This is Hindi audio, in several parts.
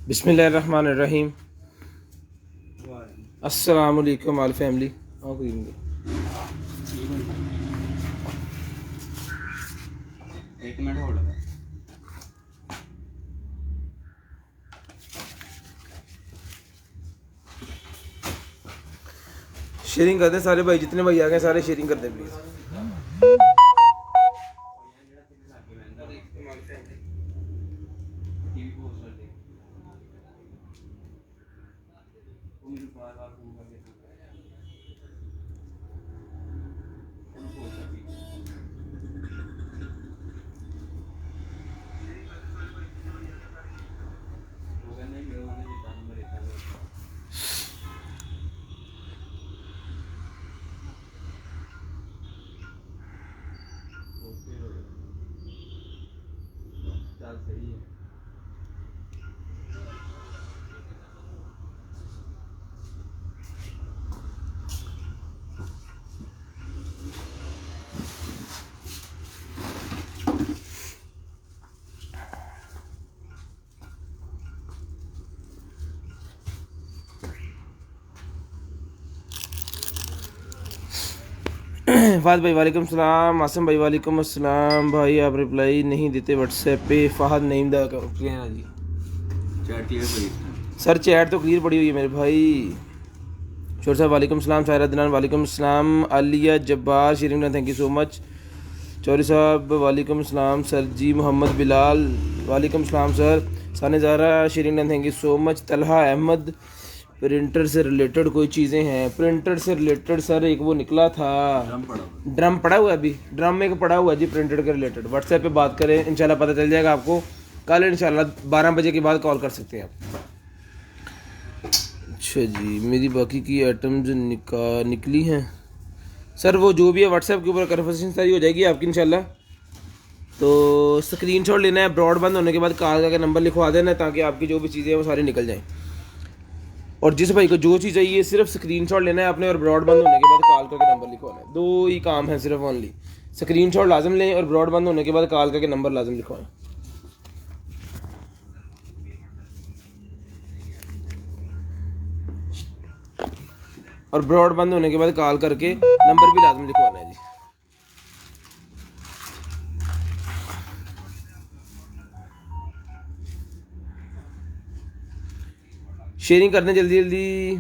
बिस्मिल्लाहिर्रहमानिर्रहीम। अस्सलामुअलैकुम ऑल फैमिली। एक मिनट होल्ड कर। शेयरिंग कर दें सारे भाई, जितने भाई आ गए सारे शेयरिंग कर दें प्लीज़। चल सही है। फहद भाई वालेकुम सलाम। आसिम भाई वालेकुम अस्सलाम। भाई आप रिप्लाई नहीं देते व्हाट्सएप पे। फहद नईम दा करो क्लियर जी। चैट क्लियर पड़ी सर चैट तो क्लियर पड़ी हुई है मेरे भाई। शोर साहब वालेकुम सलाम। सायरा दिनान वालेकुम सलाम। Aliya Jabbar sharing thank you so much. Chaudhary साहब वालेकुम सलाम। सर जी मोहम्मद बिलाल वालेकुम सलाम sir. Sane Zara sharing thank you so much. Talha Ahmad printer से रिलेटेड कोई चीज़ें हैं। प्रिंटर से रिलेटेड सर एक वो निकला था ड्रम पड़ा हुआ है, अभी ड्रम में पड़ा हुआ है जी प्रिंटर के रिलेटेड। व्हाट्सएप पे बात करें इंशाल्लाह पता चल जाएगा आपको। कल इंशाल्लाह 12 बजे के बाद कॉल कर सकते हैं आप। अच्छा जी, मेरी बाकी की आइटम्स निकली हैं सर। वो जो भी है व्हाट्सएप के ऊपर कन्वर्सेशन सारी हो जाएगी आपकी इंशाल्लाह। तो स्क्रीनशॉट लेना है, ब्रॉडबैंड होने के बाद कॉल का नंबर लिखवा देना है ताकि आपकी जो भी चीज़ें हैं वो सारी निकल जाएँ। और जिस भाई को जो चीज़ चाहिए सिर्फ स्क्रीनशॉट लेना है आपने और ब्रॉडबैंड होने के बाद कॉल करके नंबर लिखवाना है। दो ही काम है सिर्फ ओनली। स्क्रीनशॉट लाजम लें और ब्रॉडबैंड होने के बाद कॉल करके नंबर लाजम लिखवाएं। और ब्रॉडबैंड होने के बाद कॉल करके नंबर भी लाजम लिखवाना है जी। शेयरिंग करने जल्दी जल्दी।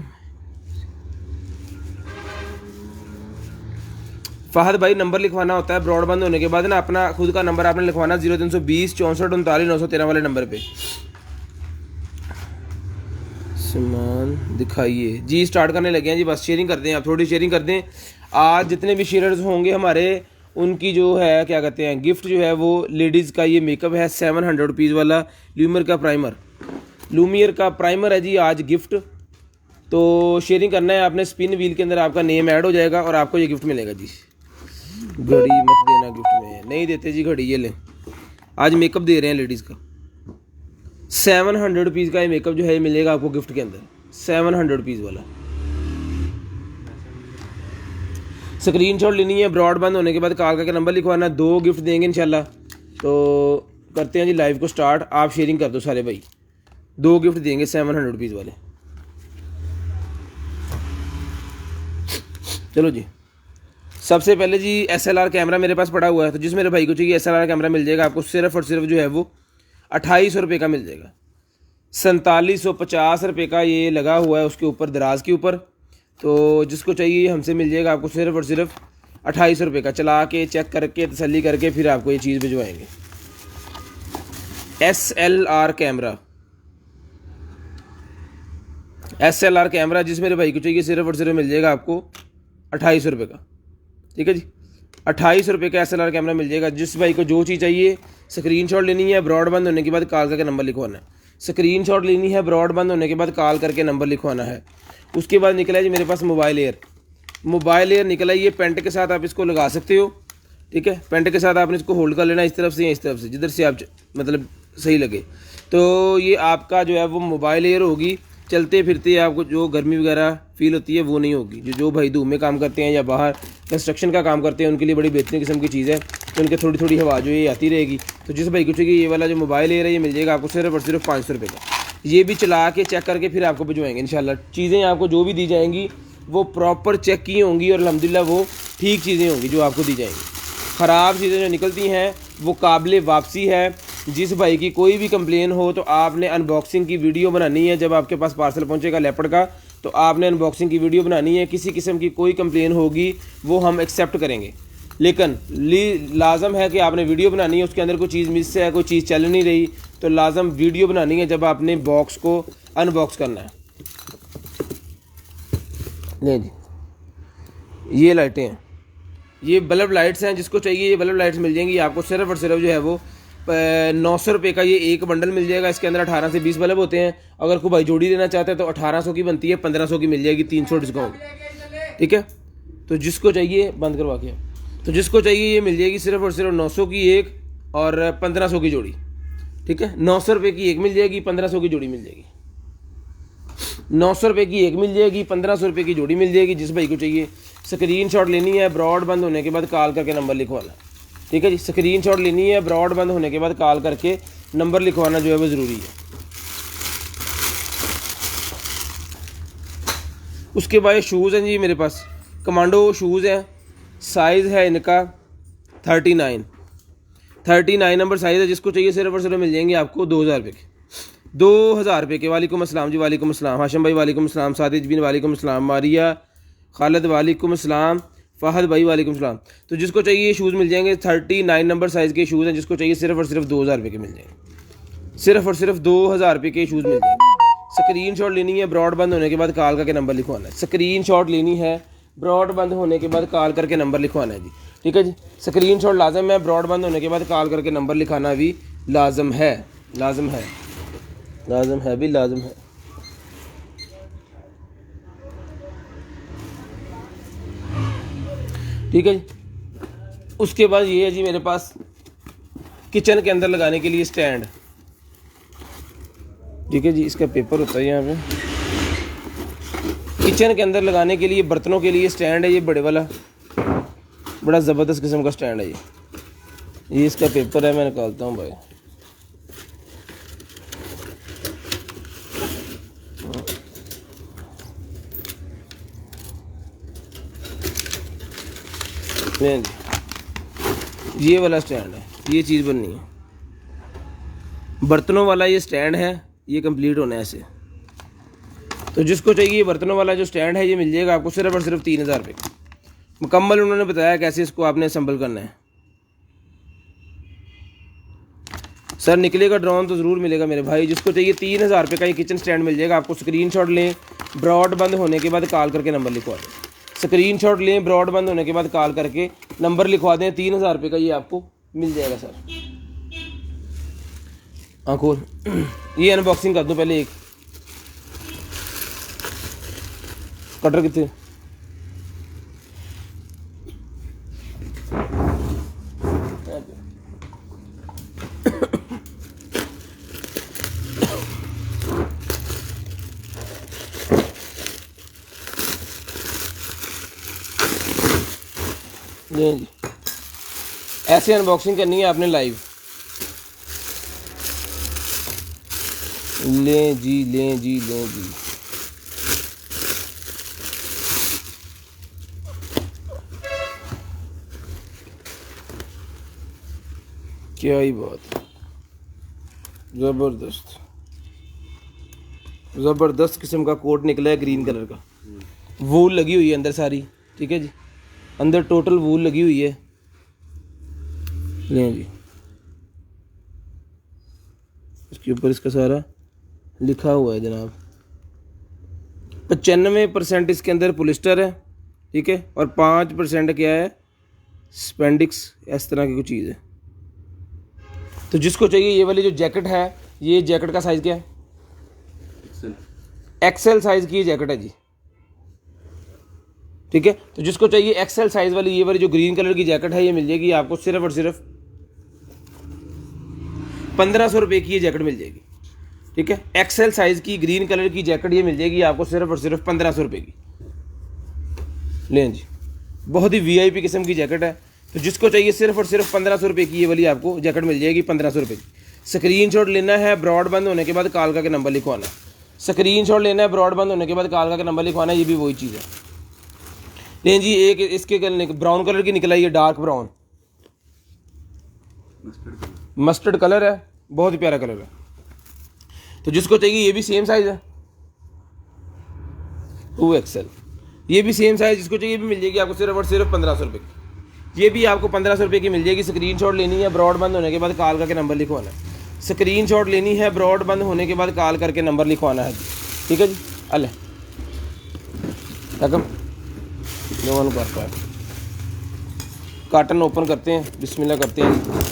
फहद भाई नंबर लिखवाना होता है ब्रॉडबैंड होने के बाद ना, अपना खुद का नंबर आपने लिखवाना 0320 64 39 913 वाले नंबर पे। सामान दिखाइए जी। स्टार्ट करने लगे हैं जी, बस शेयरिंग कर दें आप, थोड़ी शेयरिंग कर दें। आज जितने भी शेयरर्स होंगे हमारे उनकी जो है क्या कहते हैं गिफ्ट जो है वो लेडीज़ का ये मेकअप है 700 रुपीज़ वाला लूमियर का प्राइमर। लूमियर का प्राइमर है जी आज गिफ्ट। तो शेयरिंग करना है आपने। स्पिन व्हील के अंदर आपका नेम ऐड हो जाएगा और आपको ये गिफ्ट मिलेगा जी। घड़ी मत देना गिफ्ट में, नहीं देते जी घड़ी। ये लें, आज मेकअप दे रहे हैं लेडीज़ का 700 रुपीज़ का। ये मेकअप जो है मिलेगा आपको गिफ्ट के अंदर 700 रुपीज़ वाला। स्क्रीनशॉट लेनी है, ब्रॉडबैंड होने के बाद कॉल करके नंबर लिखवाना। 2 गिफ्ट देंगे इंशाल्लाह। तो करते हैं जी लाइव को स्टार्ट। आप शेयरिंग कर दो सारे भाई। 2 गिफ्ट देंगे 700 रुपीज़ वाले। चलो जी, सबसे पहले जी SLR कैमरा मेरे पास पड़ा हुआ है। तो जिस मेरे भाई को चाहिए SLR कैमरा मिल जाएगा आपको सिर्फ और सिर्फ जो है वो 2800 रुपये का मिल जाएगा। 4750 रुपये का ये लगा हुआ है उसके ऊपर, दराज के ऊपर। तो जिसको चाहिए हमसे मिल जाएगा आपको सिर्फ और सिर्फ 2800 रुपये का। चला के चेक करके तसल्ली करके फिर आपको ये चीज़ भिजवाएंगे। SLR कैमरा, SLR कैमरा जिस मेरे भाई को चाहिए सिर्फ और सिर्फ मिल जाएगा आपको 2800 रुपये का। ठीक है जी, 2800 रुपये का SLR कैमरा मिल जाएगा। जिस भाई को जो चीज़ चाहिए स्क्रीनशॉट लेनी है, ब्रॉडबैंड होने के बाद कॉल करके नंबर लिखवाना है। स्क्रीनशॉट लेनी है, ब्रॉडबैंड होने के बाद कॉल करके नंबर लिखवाना है। उसके बाद निकला है जी मेरे पास मोबाइल एयर। मोबाइल एयर निकला है, ये पेंट के साथ आप इसको लगा सकते हो। ठीक है, पेंट के साथ आपने इसको होल्ड कर लेना इस तरफ से या इस तरफ से, जिधर से आप मतलब सही लगे। तो ये आपका जो है वो मोबाइल एयर होगी। चलते फिरते आपको जो गर्मी वगैरह फील होती है वो नहीं होगी। जो भाई धूप में काम करते हैं या बाहर कंस्ट्रक्शन का काम करते हैं उनके लिए बड़ी बेहतरीन किस्म की चीज़ है। तो उनके थोड़ी थोड़ी हवा जो ये आती रहेगी। तो जिस भाई को चाहिए ये वाला जो मोबाइल एयर है ये मिल जाएगा आपको सिर्फ और सिर्फ 500 रुपये का। ये भी चला के चेक करके फिर आपको भिजवाएंगे इंशाल्लाह। चीज़ें आपको जो भी दी जाएंगी वो प्रॉपर चेक की होंगी और अल्हम्दुलिल्लाह वो ठीक चीज़ें होंगी जो आपको दी जाएंगी। ख़राब चीज़ें जो निकलती हैं वो काबिल वापसी है। जिस भाई की कोई भी कंप्लेन हो तो आपने अनबॉक्सिंग की वीडियो बनानी है। जब आपके पास पार्सल पहुंचेगा लेपर्ड का तो आपने अनबॉक्सिंग की वीडियो बनानी है। किसी किस्म की कोई कंप्लेन होगी वो हम एक्सेप्ट करेंगे, लेकिन लाजम है कि आपने वीडियो बनानी है। उसके अंदर कोई चीज़ मिस है, कोई चीज़ चल नहीं रही तो लाजम वीडियो बनानी है जब आपने बॉक्स को अनबॉक्स करना है। ले जी, ये लाइटें हैं, ये बल्ब लाइट्स हैं। जिसको चाहिए ये बल्ब लाइट्स मिल जाएंगी आपको। सिर्फ और सिर्फ जो है वो 900 रुपये का ये एक बंडल मिल जाएगा। इसके अंदर 18 से 20 बल्ब होते हैं। अगर कोई भाई जोड़ी लेना चाहता है तो 1800 की बनती है, 1500 की मिल जाएगी, 300 डिस्काउंट, ठीक है। तो जिसको चाहिए बंद करवा के, तो जिसको चाहिए ये मिल जाएगी सिर्फ और सिर्फ 900 की एक और 1500 की जोड़ी, ठीक है। 900 रुपये की एक मिल जाएगी, 1500 की जोड़ी मिल जाएगी। 900 रुपये की एक मिल जाएगी, 1500 रुपये की जोड़ी मिल जाएगी। जिस भाई को चाहिए स्क्रीनशॉट लेनी है, ब्रॉड बंद होने के बाद कॉल करके नंबर लिखवाना, ठीक है जी। स्क्रीनशॉट लेनी है, ब्रॉड बंद होने के बाद कॉल करके नंबर लिखवाना जो है वो ज़रूरी है। उसके बाद शूज़ हैं जी मेरे पास, कमांडो शूज़ हैं। साइज़ है इनका 39 नंबर साइज़ है। जिसको चाहिए सिर्फ और सिर्फ मिल जाएंगे आपको 2000 रुपये के, 2000 रुपये के। वालेकुम अस्सलाम जी, वालेकुम अस्सलाम। हाशिम भाई वालेकुम अस्सलाम। सादिज बिन वालेकुम अस्सलाम। मारिया खालिद वालेकुम अस्सलाम। फ़हद भाई वालेकुम अस्सलाम। तो जिसको चाहिए शूज़ मिल जाएंगे, 39 नंबर साइज़ के शूज़ हैं। जिसको चाहिए सिर्फ और सिर्फ 2000 रुपये के मिल जाएंगे, सिर्फ और सिर्फ 2000 रुपये के शूज़ मिल जाएंगे। स्क्रीनशॉट लेनी है, ब्रॉड बंद होने के बाद कॉल करके नंबर लिखवाना है। स्क्रीनशॉट लेनी है, ब्रॉड बंद होने के बाद कॉल करके नंबर लिखवाना है जी, ठीक है जी। स्क्रीनशॉट लाजम है, ब्रॉड बंद होने के बाद कॉल करके नंबर लिखाना भी लाजम है, लाजम है, लाजम है भी लाजम है। ठीक है जी। उसके बाद ये है जी मेरे पास किचन के अंदर लगाने के लिए स्टैंड, ठीक है जी। इसका पेपर होता है यहाँ पे। किचन के अंदर लगाने के लिए बर्तनों के लिए स्टैंड है ये बड़े वाला, बड़ा ज़बरदस्त किस्म का स्टैंड है ये इसका पेपर है, मैं निकालता हूँ भाई। ये वाला स्टैंड है, ये चीज़ बननी है। बर्तनों वाला ये स्टैंड है, ये कंप्लीट होना है ऐसे। तो जिसको चाहिए बर्तनों वाला जो स्टैंड है ये मिल जाएगा आपको सिर्फ और सिर्फ 3000 रुपये। मुकम्मल उन्होंने बताया कैसे इसको आपने असम्बल करना है। सर निकलेगा ड्रोन तो ज़रूर मिलेगा मेरे भाई। जिसको चाहिए 3000 रुपये का ये किचन स्टैंड मिल जाएगा आपको। स्क्रीनशॉट लें, ब्रॉड बंद होने के बाद कॉल करके नंबर लिखवा दें। स्क्रीनशॉट लें, ब्रॉड बंद होने के बाद कॉल करके नंबर लिखवा दें। 3000 रुपये का ये आपको मिल जाएगा सर। आंखों ये अनबॉक्सिंग कर दूँ पहले। एक कटर कितने जी, ऐसे अनबॉक्सिंग करनी है आपने लाइव। लें जी, लें जी, लें जी। क्या ही बात, ज़बरदस्त ज़बरदस्त किस्म का कोट निकला है ग्रीन कलर का। वूल लगी हुई है अंदर सारी, ठीक है जी। अंदर टोटल वूल लगी हुई है। लें जी, इसके ऊपर इसका सारा लिखा हुआ है जनाब। 95% इसके अंदर पोलिस्टर है, ठीक है। और 5% क्या है, स्पेंडिक्स, इस तरह की कुछ चीज़ है। तो जिसको चाहिए ये वाली जो जैकेट है, ये जैकेट का साइज़ क्या है? एक्सेल साइज़ की जैकेट है जी, ठीक है। तो जिसको चाहिए एक्सेल साइज़ वाली ये वाली जो ग्रीन कलर की जैकेट है ये मिल जाएगी आपको सिर्फ और सिर्फ 1500 रुपये की ये जैकेट मिल जाएगी, ठीक है। एक्सेल साइज़ की ग्रीन कलर की जैकेट ये मिल जाएगी आपको सिर्फ और सिर्फ 1500 रुपये की। लें जी, बहुत ही VIP किस्म की जैकेट है। तो जिसको चाहिए सिर्फ और सिर्फ 1500 रुपये की ये वाली आपको जैकेट मिल जाएगी, 1500 रुपये की। स्क्रीनशॉट लेना है, ब्रॉडबैंड होने के बाद कॉल करके नंबर लिखवाना है। स्क्रीनशॉट लेना है, ब्रॉडबैंड होने के बाद कॉल करके नंबर लिखवाना है। ये भी वही चीज़ है। लेकिन जी एक इसके ब्राउन कलर की निकला, ये डार्क ब्राउन मस्टर्ड कलर है, बहुत ही प्यारा कलर है। तो जिसको चाहिए ये भी सेम साइज़ है 2XL, ये भी सेम साइज़, जिसको चाहिए भी मिल जाएगी आपको सिर्फ और सिर्फ 1500 रुपये की। ये भी आपको 1500 रुपये की मिल जाएगी। स्क्रीनशॉट लेनी है, ब्रॉडबैंड होने के बाद कॉल करके नंबर लिखवाना है। स्क्रीनशॉट लेनी है, ब्रॉडबैंड होने के बाद कॉल करके नंबर लिखवाना है जी। ठीक है जी। अले रकम नो करता है। कार्टन ओपन करते हैं, बिस्मिल्लाह करते हैं।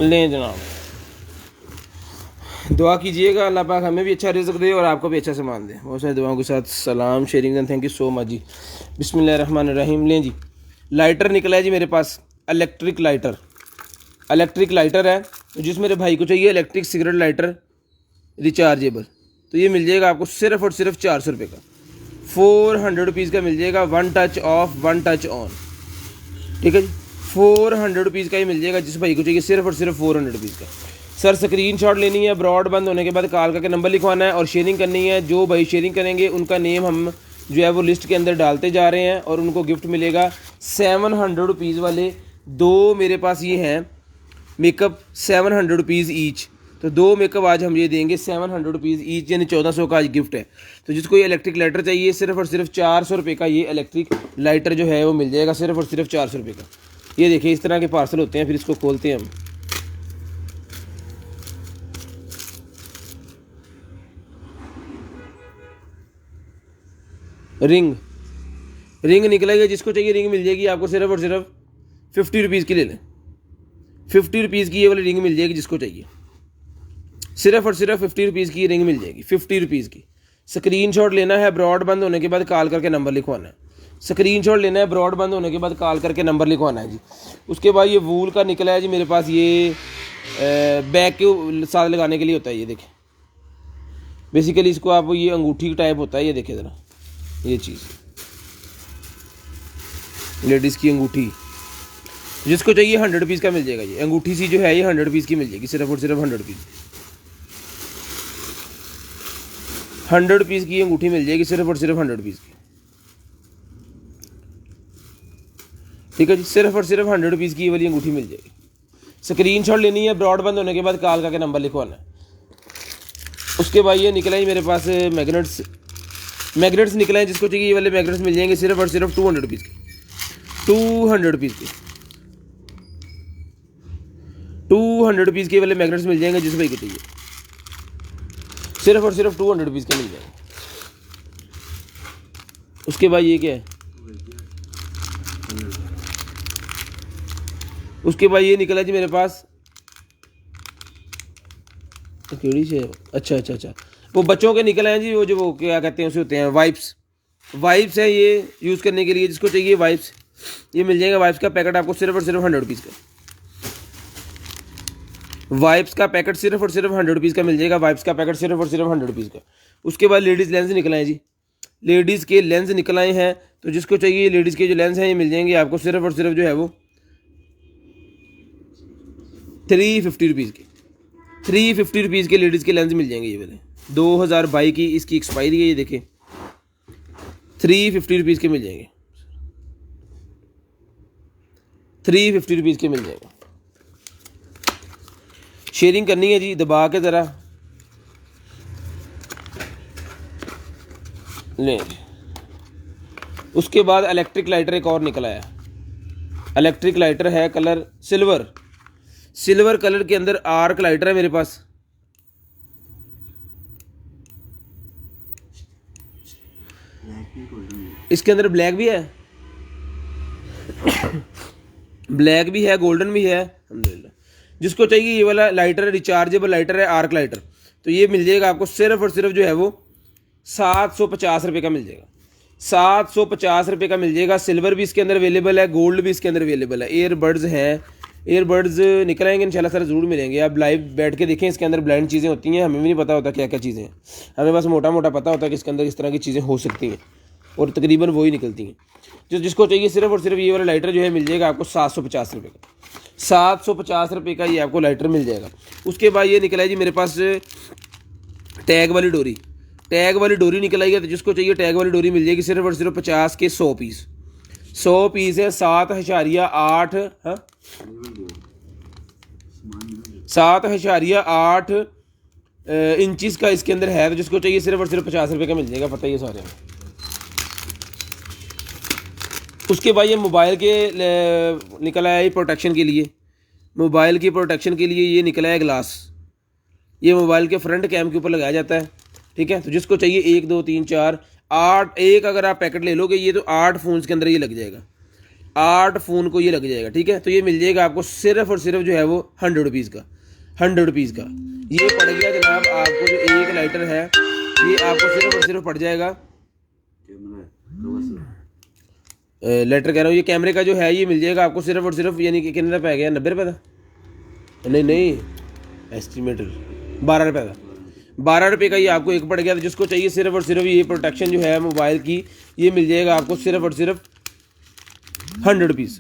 लें जनाब, दुआ कीजिएगा अल्लाह पाक हमें भी अच्छा रिज़्क़ दे और आपको भी अच्छा सामान दे। बहुत सारी दुआओं के साथ सलाम sharing and thank you so much जी। बिस्मिल्लाहिर्रहमानिर्रहीम। लें जी, लाइटर निकला है जी मेरे पास, इलेक्ट्रिक लाइटर। इलेक्ट्रिक लाइटर है, तो जिस मेरे भाई को चाहिए इलेक्ट्रिक सिगरेट लाइटर रिचार्जेबल, तो ये मिल जाएगा आपको सिर्फ और सिर्फ 400 रुपये का। 400 रुपीज़ का मिल जाएगा। 1 टच ऑफ 1 टच ऑन। ठीक है जी, 400 रुपीज़ का ही मिल जाएगा। जिस भाई को चाहिए सिर्फ और सिर्फ 400 रुपीज़ का। सर स्क्रीनशॉट लेनी है, ब्रॉडबैंड होने के बाद कॉल करके नंबर लिखवाना है और शेयरिंग करनी है। जो भाई शेयरिंग करेंगे उनका नेम हम जो है वो लिस्ट के अंदर डालते जा रहे हैं और उनको गिफ्ट मिलेगा 700 रुपीज़ वाले। दो मेरे पास ये हैं मेकअप 700 रुपीज़ ईच, तो 2 मेकअप आज हम ये देंगे 700 रुपीज़ ईच, यानी 1400 का आज गिफ्ट है। तो जिसको ये इलेक्ट्रिक लाइटर चाहिए सिर्फ और सिर्फ 400 रुपये का ये इलेक्ट्रिक लाइटर जो है वो मिल जाएगा सिर्फ और सिर्फ 400 रुपये का। ये देखिए इस तरह के पार्सल होते हैं, फिर इसको खोलते हैं हम। रिंग निकलेगा, जिसको चाहिए रिंग मिल जाएगी आपको सिर्फ और सिर्फ 50 रुपीज़ की। ले लें 50 रुपीज़ की ये वाली रिंग मिल जाएगी जिसको चाहिए। सिर्फ और सिर्फ 50 रुपीज़ की रिंग मिल जाएगी, 50 रुपीज़ की। स्क्रीनशॉट लेना है, ब्रॉडबैंड होने के बाद कॉल करके नंबर लिखवाना है। स्क्रीनशॉट लेना है, ब्रॉडबैंड होने के बाद कॉल करके नंबर लिखवाना है जी। उसके बाद ये वूल का निकला है जी मेरे पास, ये बैग के साथ लगाने के लिए होता है। ये देखें, बेसिकली इसको आप ये अंगूठी टाइप होता है। ये देखें ज़रा, ये चीज़ लेडीज़ की अंगूठी, जिसको चाहिए 100 रुपीज़ का मिल जाएगा। ये अंगूठी सी जो है ये 100 रुपीज़ की मिल जाएगी, सिर्फ और सिर्फ 100 रुपीज़। 100 रुपीज़ की अंगूठी मिल जाएगी सिर्फ और सिर्फ 100 रुपीज़ की। ठीक है जी, सिर्फ और सिर्फ 100 रुपीज़ की ये वाली अंगूठी मिल जाएगी। स्क्रीनशॉट लेनी है, ब्रॉडबैंड होने के बाद कॉल करके नंबर लिखवाना है। उसके बाद ये निकला है मेरे पास मैग्नेट्स निकला है, जिसको चाहिए ये वाले मैग्नेट्स मिल जाएंगे सिर्फ और सिर्फ 200 रुपीज़ की। 200 रुपीज़ की 200 रुपीज़ के वाले मैग्नेट्स मिल जाएंगे जिस भाई को चाहिए, सिर्फ और सिर्फ 200 रुपीज़ के मिल जाएंगे। उसके बाद ये क्या है, उसके बाद ये निकला जी मेरे पास केड़ी से, अच्छा वो बच्चों के निकले हैं जी, वो जो वो क्या कहते हैं उसे होते हैं वाइप्स है ये यूज़ करने के लिए। जिसको चाहिए वाइप्स ये मिल जाएगा। वाइप्स का पैकेट आपको सिर्फ और सिर्फ 100 रुपीज़ का। वाइप्स का पैकेट सिर्फ और सिर्फ 100 रुपीज़ का मिल जाएगा। वाइप्स का पैकेट सिर्फ और सिर्फ 100 रुपीज़ का। उसके बाद लेडीज़ लेंस निकल आए जी, लेडीज़ के लेंस निकल आए हैं। तो जिसको चाहिए लेडीज़ के जो लेंस हैं ये मिल जाएंगे आपको सिर्फ और सिर्फ जो है वो 350 रुपीज़ के। 350 रुपीज़ के लेडीज़ के लेंस मिल जाएंगे। ये वाले 2022 की इसकी एक्सपायरी है। ये देखें 350 रुपीज़ के मिल जाएंगे, 350 रुपीज़ के मिल जाएंगे। शेयरिंग करनी है जी, दबा के ज़रा लें। उसके बाद इलेक्ट्रिक लाइटर एक और निकला है। इलेक्ट्रिक लाइटर है कलर सिल्वर कलर के अंदर आर्क लाइटर है मेरे पास। इसके अंदर ब्लैक भी है, ब्लैक भी है, गोल्डन भी है अल्हम्दुलिल्लाह। जिसको चाहिए ये वाला लाइटर रिचार्जेबल लाइटर है, आर्क लाइटर, तो ये मिल जाएगा आपको सिर्फ और सिर्फ जो है वो 750 रुपये का मिल जाएगा। 750 रुपये का मिल जाएगा। सिल्वर भी इसके अंदर अवेलेबल है, गोल्ड भी इसके अंदर अवेलेबल है। ईयरबड्स हैं, ईयरबड्स निकल आएंगे इंशाल्लाह सर, ज़रूर मिलेंगे। आप लाइव बैठ के देखें, इसके अंदर ब्लाइंड चीज़ें होती हैं, हमें भी नहीं पता होता क्या क्या चीज़ें हैं, हमें बस मोटा मोटा पता होता है कि इसके अंदर इस तरह की चीज़ें हो सकती हैं और तकरीबन वही निकलती हैं। जिसको चाहिए सिर्फ और सिर्फ ये वाला लाइटर जो है मिल जाएगा आपको 750 रुपये का, 750 रुपये का ये आपको लाइटर मिल जाएगा। उसके बाद ये निकला है जी मेरे पास टैग वाली डोरी, टैग वाली डोरी निकल आई है। तो जिसको चाहिए टैग वाली डोरी मिल जाएगी सिर्फ और सिर्फ 50 के 100 पीस, 100 पीस है 7.8, हाँ 7.8 इंचज़ का इसके अंदर है। तो जिसको चाहिए सिर्फ और सिर्फ 50 रुपये का मिल जाएगा, पता ही है सारे। उसके बाद ये मोबाइल के निकला है प्रोटेक्शन के लिए, मोबाइल की प्रोटेक्शन के लिए ये निकला है ग्लास, ये मोबाइल के फ्रंट कैम के ऊपर लगाया जाता है, ठीक है। तो जिसको चाहिए 1 2 3 4 8, एक अगर आप पैकेट ले लोगे ये तो 8 फ़ोन के अंदर ये लग जाएगा, 8 फ़ोन को ये लग जाएगा, ठीक है। तो ये मिल जाएगा आपको सिर्फ और सिर्फ जो है वो 100 रुपीज़ का, 100 रुपीज़ का ये पड़ गया जनाब। आपको जो एक लाइटर है ये आपको सिर्फ और सिर्फ पड़ जाएगा, लेटर कह रहा हूँ, ये कैमरे का जो है ये मिल जाएगा आपको सिर्फ और सिर्फ, यानी कि कितने रुपये गया, 90 रुपये का, नहीं एस्टिमेटेड 12 रुपये का, 12 रुपये का ये आपको एक पड़ गया। तो जिसको चाहिए सिर्फ और सिर्फ ये प्रोटेक्शन जो है मोबाइल की ये मिल जाएगा आपको सिर्फ और सिर्फ 100 रुपीज़,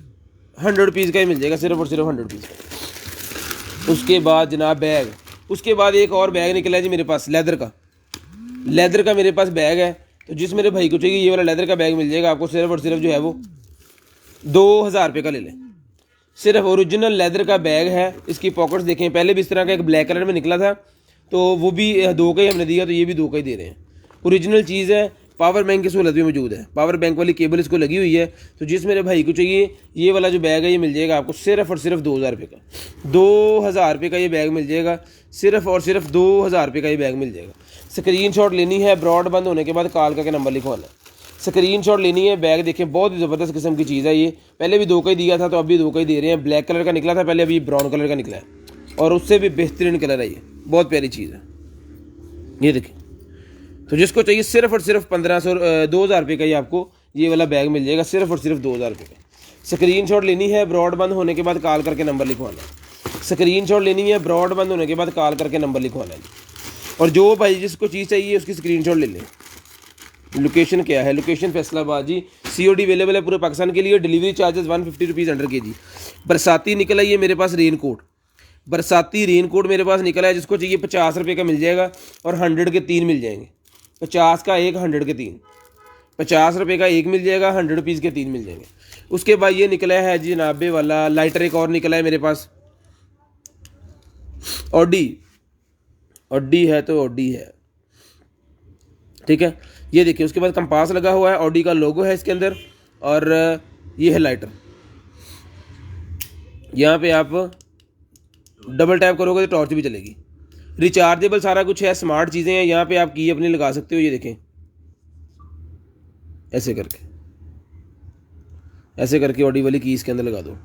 100 रुपीज़ का ही मिल जाएगा, सिर्फ और सिर्फ 100 रुपीज़ का। उसके बाद जनाब बैग, उसके बाद एक और बैग निकला है जी मेरे पास लेदर का, लेदर का मेरे पास बैग है। तो जिस मेरे भाई को चाहिए ये वाला लेदर का बैग मिल जाएगा आपको सिर्फ और सिर्फ जो है वो 2000 रुपये का ले लें, सिर्फ ओरिजिनल लेदर का बैग है। इसकी पॉकेट्स देखें, पहले भी इस तरह का एक ब्लैक कलर में निकला था तो वो भी 2 का ही हमने दिया, तो ये भी 2 का ही दे रहे हैं, ओरिजिनल चीज़ है। पावर बैंक की सहूलत भी मौजूद है, पावर बैंक वाली केबल इसको लगी हुई है। तो जिस मेरे भाई को चाहिए ये वाला जो बैग है ये मिल जाएगा आपको सिर्फ और सिर्फ 2000 रुपये का, 2000 रुपये का ये बैग मिल जाएगा, सिर्फ और सिर्फ 2000 रुपये का ये बैग मिल जाएगा। स्क्रीनशॉट लेनी है, ब्रॉड बंद होने के बाद कॉल करके नंबर लिखवाना है, स्क्रीनशॉट लेनी है। बैग देखें बहुत ही ज़बरदस्त किस्म की चीज़ है, ये पहले भी 2 का ही दिया था तो अभी 2 का ही दे रहे हैं। ब्लैक कलर का निकला था पहले, अभी ब्राउन कलर का निकला है और उससे भी बेहतरीन कलर है, ये बहुत प्यारी चीज़ है, ये देखिए। तो जिसको चाहिए सिर्फ और सिर्फ 2000 रुपये का ही आपको ये वाला बैग मिल जाएगा, सिर्फ और सिर्फ 2000 रुपये का। स्क्रीनशॉट लेनी है, ब्रॉड बंद होने के बाद कॉल करके नंबर लिखवाना है, स्क्रीनशॉट लेनी है, ब्रॉड बंद होने के बाद कॉल करके नंबर लिखवाना है। और जो भाई जिसको चीज़ चाहिए उसकी स्क्रीनशॉट ले लें। लोकेशन क्या है, लोकेशन फैसलाबाद जी, COD अवेलेबल है पूरे पाकिस्तान के लिए, delivery charges 150 rupees under KG। बरसाती निकला ये मेरे पास रेन कोट, बरसाती रेन कोट मेरे पास निकला है, जिसको चाहिए 50 रुपये का मिल जाएगा और 100 के 3 मिल जाएंगे, 50 का एक, 100 के 3, 50 रुपये का एक मिल जाएगा, 100 रुपीज़ के 3 मिल जाएंगे। उसके बाद ये निकला है जी जनाबे वाला लाइटर, एक और निकला है मेरे पास, ऑडी है तो ऑडी है, ठीक है। ये देखिए उसके बाद कंपास लगा हुआ है, ऑडी का लोगो है इसके अंदर, और ये है लाइटर। यहाँ पे आप डबल टैप करोगे तो टॉर्च भी चलेगी, रिचार्जेबल सारा कुछ है, स्मार्ट चीज़ें हैं। यहाँ पे आप की अपनी लगा सकते हो, ये देखें ऐसे करके, ऐसे करके ऑडी वाली की इसके अंदर लगा दो।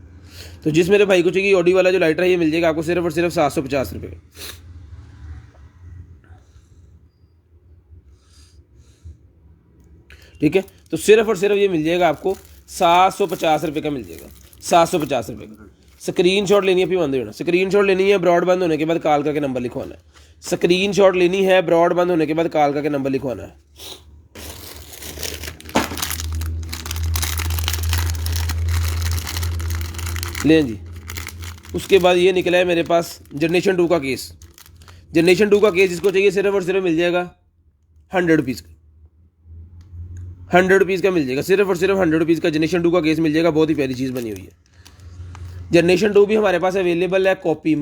तो जिस मेरे भाई को चाहिए ऑडी वाला जो लाइटर है ये मिल जाएगा आपको सिर्फ और सिर्फ 750 रुपये का, ठीक है। तो सिर्फ और सिर्फ ये मिल जाएगा आपको 750 रुपये का मिल जाएगा, 750 रुपये का। स्क्रीनशॉट लेनी है, फिर बंद होना, स्क्रीनशॉट लेनी है, ब्रॉड बंद होने के बाद कॉल करके नंबर लिखवाना है, स्क्रीनशॉट लेनी है, ब्रॉड बंद होने के बाद कॉल करके नंबर लिखवाना है। लें जी। उसके बाद ये निकला है मेरे पास जनरेशन 2 का केस, जनरेशन 2 का केस जिसको चाहिए सिर्फ और सिर्फ मिल जाएगा 100 रुपीज़ का, 100 रुपीज़ का मिल जाएगा, सिर्फ और सिर्फ 100 रुपीज़ का जनरेशन 2 का केस मिल जाएगा। बहुत ही प्यारी चीज़ बनी हुई है। जनरेशन 2 भी हमारे पास अवेलेबल है, कॉपी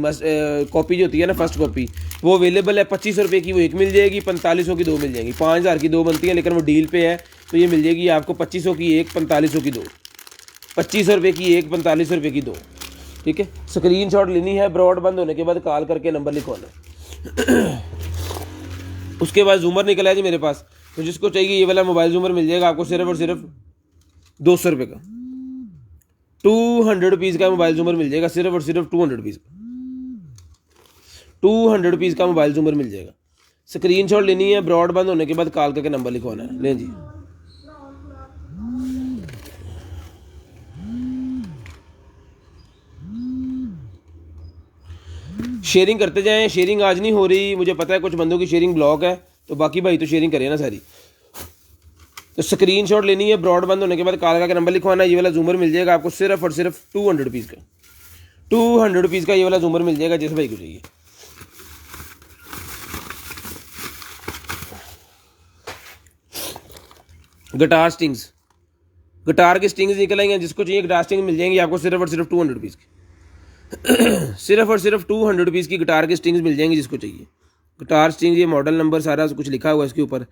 जो होती है ना फर्स्ट कॉपी वो अवेलेबल है, 25 रुपये की वो एक मिल जाएगी, 4500 की 2 मिल जाएंगी, 5000 की 2 बनती है, लेकिन वो डील पे है तो ये मिल जाएगी आपको 2500 की एक, 4500 की 2, 2500 रुपये की एक, 4500 रुपये की 2, ठीक है। स्क्रीनशॉट लेनी है, ब्रॉड बंद होने के बाद कॉल करके नंबर लिखवाना। उसके बाद जूमर निकला है जी मेरे पास, तो जिसको चाहिए ये वाला मोबाइल जूमर मिल जाएगा आपको सिर्फ और सिर्फ 200 रुपये का, 200 रुपीज़ का मोबाइल जूमर मिल जाएगा, सिर्फ और सिर्फ 200 रुपीज़ का, 200 रुपीज़ का मोबाइल जूमर मिल जाएगा। स्क्रीनशॉट लेनी है, ब्रॉड बंद होने के बाद कॉल करके नंबर लिखवाना है। लें जी। शेयरिंग करते जाएं, शेयरिंग आज नहीं हो रही, मुझे पता है कुछ बंदों की शेयरिंग ब्लॉक है, तो बाकी भाई तो शेयरिंग करें ना सारी। तो स्क्रीनशॉट लेनी है, ब्रॉडबैंड होने के बाद कालका का नंबर लिखवाना है। ये वाला जूमर मिल जाएगा आपको सिर्फ और सिर्फ 200 रुपीज़ का, 200 रुपीज़ का ये वाला जूमर मिल जाएगा जिस भाई को चाहिए। गिटार स्टिंग्स, गिटार की स्टिंग्स निकल आएंगे, जिसको चाहिए गिटार स्टिंग मिल जाएंगी आपको सिर्फ और सिर्फ 200 रुपीज़ की। सिर्फ और सिर्फ 200 रुपीज़ की गिटार की स्टिंग्स मिल जाएंगी जिसको चाहिए। गिटार स्टिंग्स, ये मॉडल नंबर सारा कुछ लिखा हुआ है इसके ऊपर,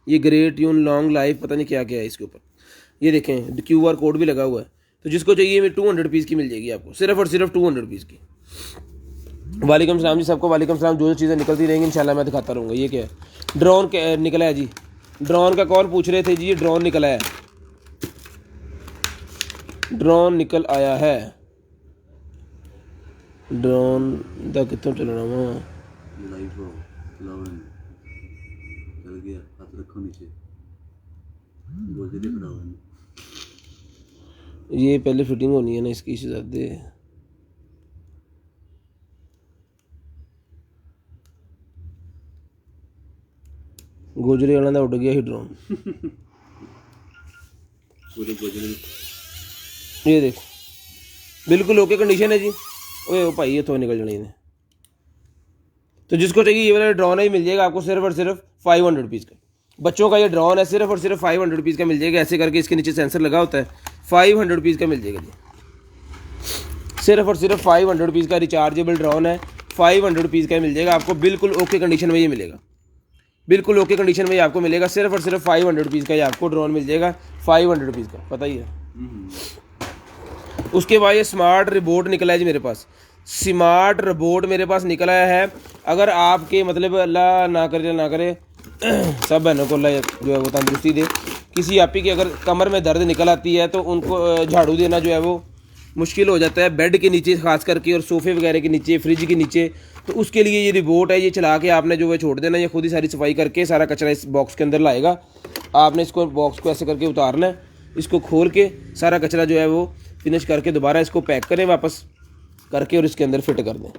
ये ग्रेट ट्यून लॉन्ग लाइफ पता नहीं क्या क्या है इसके ऊपर, ये देखें QR कोड भी लगा हुआ है। तो जिसको चाहिए मैं 200 रुपीज़ की मिल जाएगी आपको, सिर्फ और सिर्फ 200 रुपीज़ की। वालेकुम सलाम जी सबको, वालेकुम सलाम। जो चीज़ें निकलती रहेंगी इंशाल्लाह मैं दिखाता रहूँगा। ये क्या है, ड्रोन निकला है जी, ड्रोन का कॉल पूछ रहे थे जी, ये ड्रोन निकला है, ड्रोन निकल आया है। ड्रोन का कितना चलना वहाँ लाइव हो लाउड चल गया, हाथ रखो नीचे गोजरी खड़ा हुआ। ये पहले फिटिंग होनी है ना इसकी शहजादे। गोजरी वाला ना उड़ गया ही ड्रोन। पूरी गोजरी ये देखो बिल्कुल ओके कंडीशन है जी। ओए ओ भाई ये तो निकल जाने ने। तो जिसको चाहिए ये वाला ड्रोन ही मिल जाएगा आपको सिर्फ और सिर्फ 500 रुपीज़ का। बच्चों का ये ड्रोन है, सिर्फ और सिर्फ 500 रुपीज़ का मिल जाएगा। ऐसे करके इसके नीचे सेंसर लगा होता है, 500 रुपीज़ का मिल जाएगा जी। सिर्फ और सिर्फ 500 रुपीज़ का रिचार्जेबल ड्रोन है, 500 रुपीज़ का मिल जाएगा आपको। बिल्कुल ओके कंडीशन में ये मिलेगा, बिल्कुल ओके कंडीशन में ये आपको मिलेगा। सिर्फ और सिर्फ 500 रुपीज़ का ये आपको ड्रोन मिल जाएगा, 500 रुपीज़ का, पता ही है। उसके बाद ये स्मार्ट रिबोट निकला है जी मेरे पास, स्मार्ट रिबोट मेरे पास निकला है। अगर आपके मतलब अल्लाह ना करे सब बहनों को अल्लाह जो है वो तंदुरुस्ती दे, किसी आपी की अगर कमर में दर्द निकल आती है तो उनको झाड़ू देना जो है वो मुश्किल हो जाता है, बेड के नीचे खास करके और सोफ़े वगैरह के नीचे, फ्रिज के नीचे। तो उसके लिए ये रिबोट है, ये चला के आपने जो है छोड़ देना, ये खुद ही सारी सफाई करके सारा कचरा इस बॉक्स के अंदर लाएगा। आपने इसको बॉक्स को ऐसे करके उतारना है, इसको खोल के सारा कचरा जो है वो फिनिश करके दोबारा इसको पैक करें वापस करके और इसके अंदर फिट कर दें।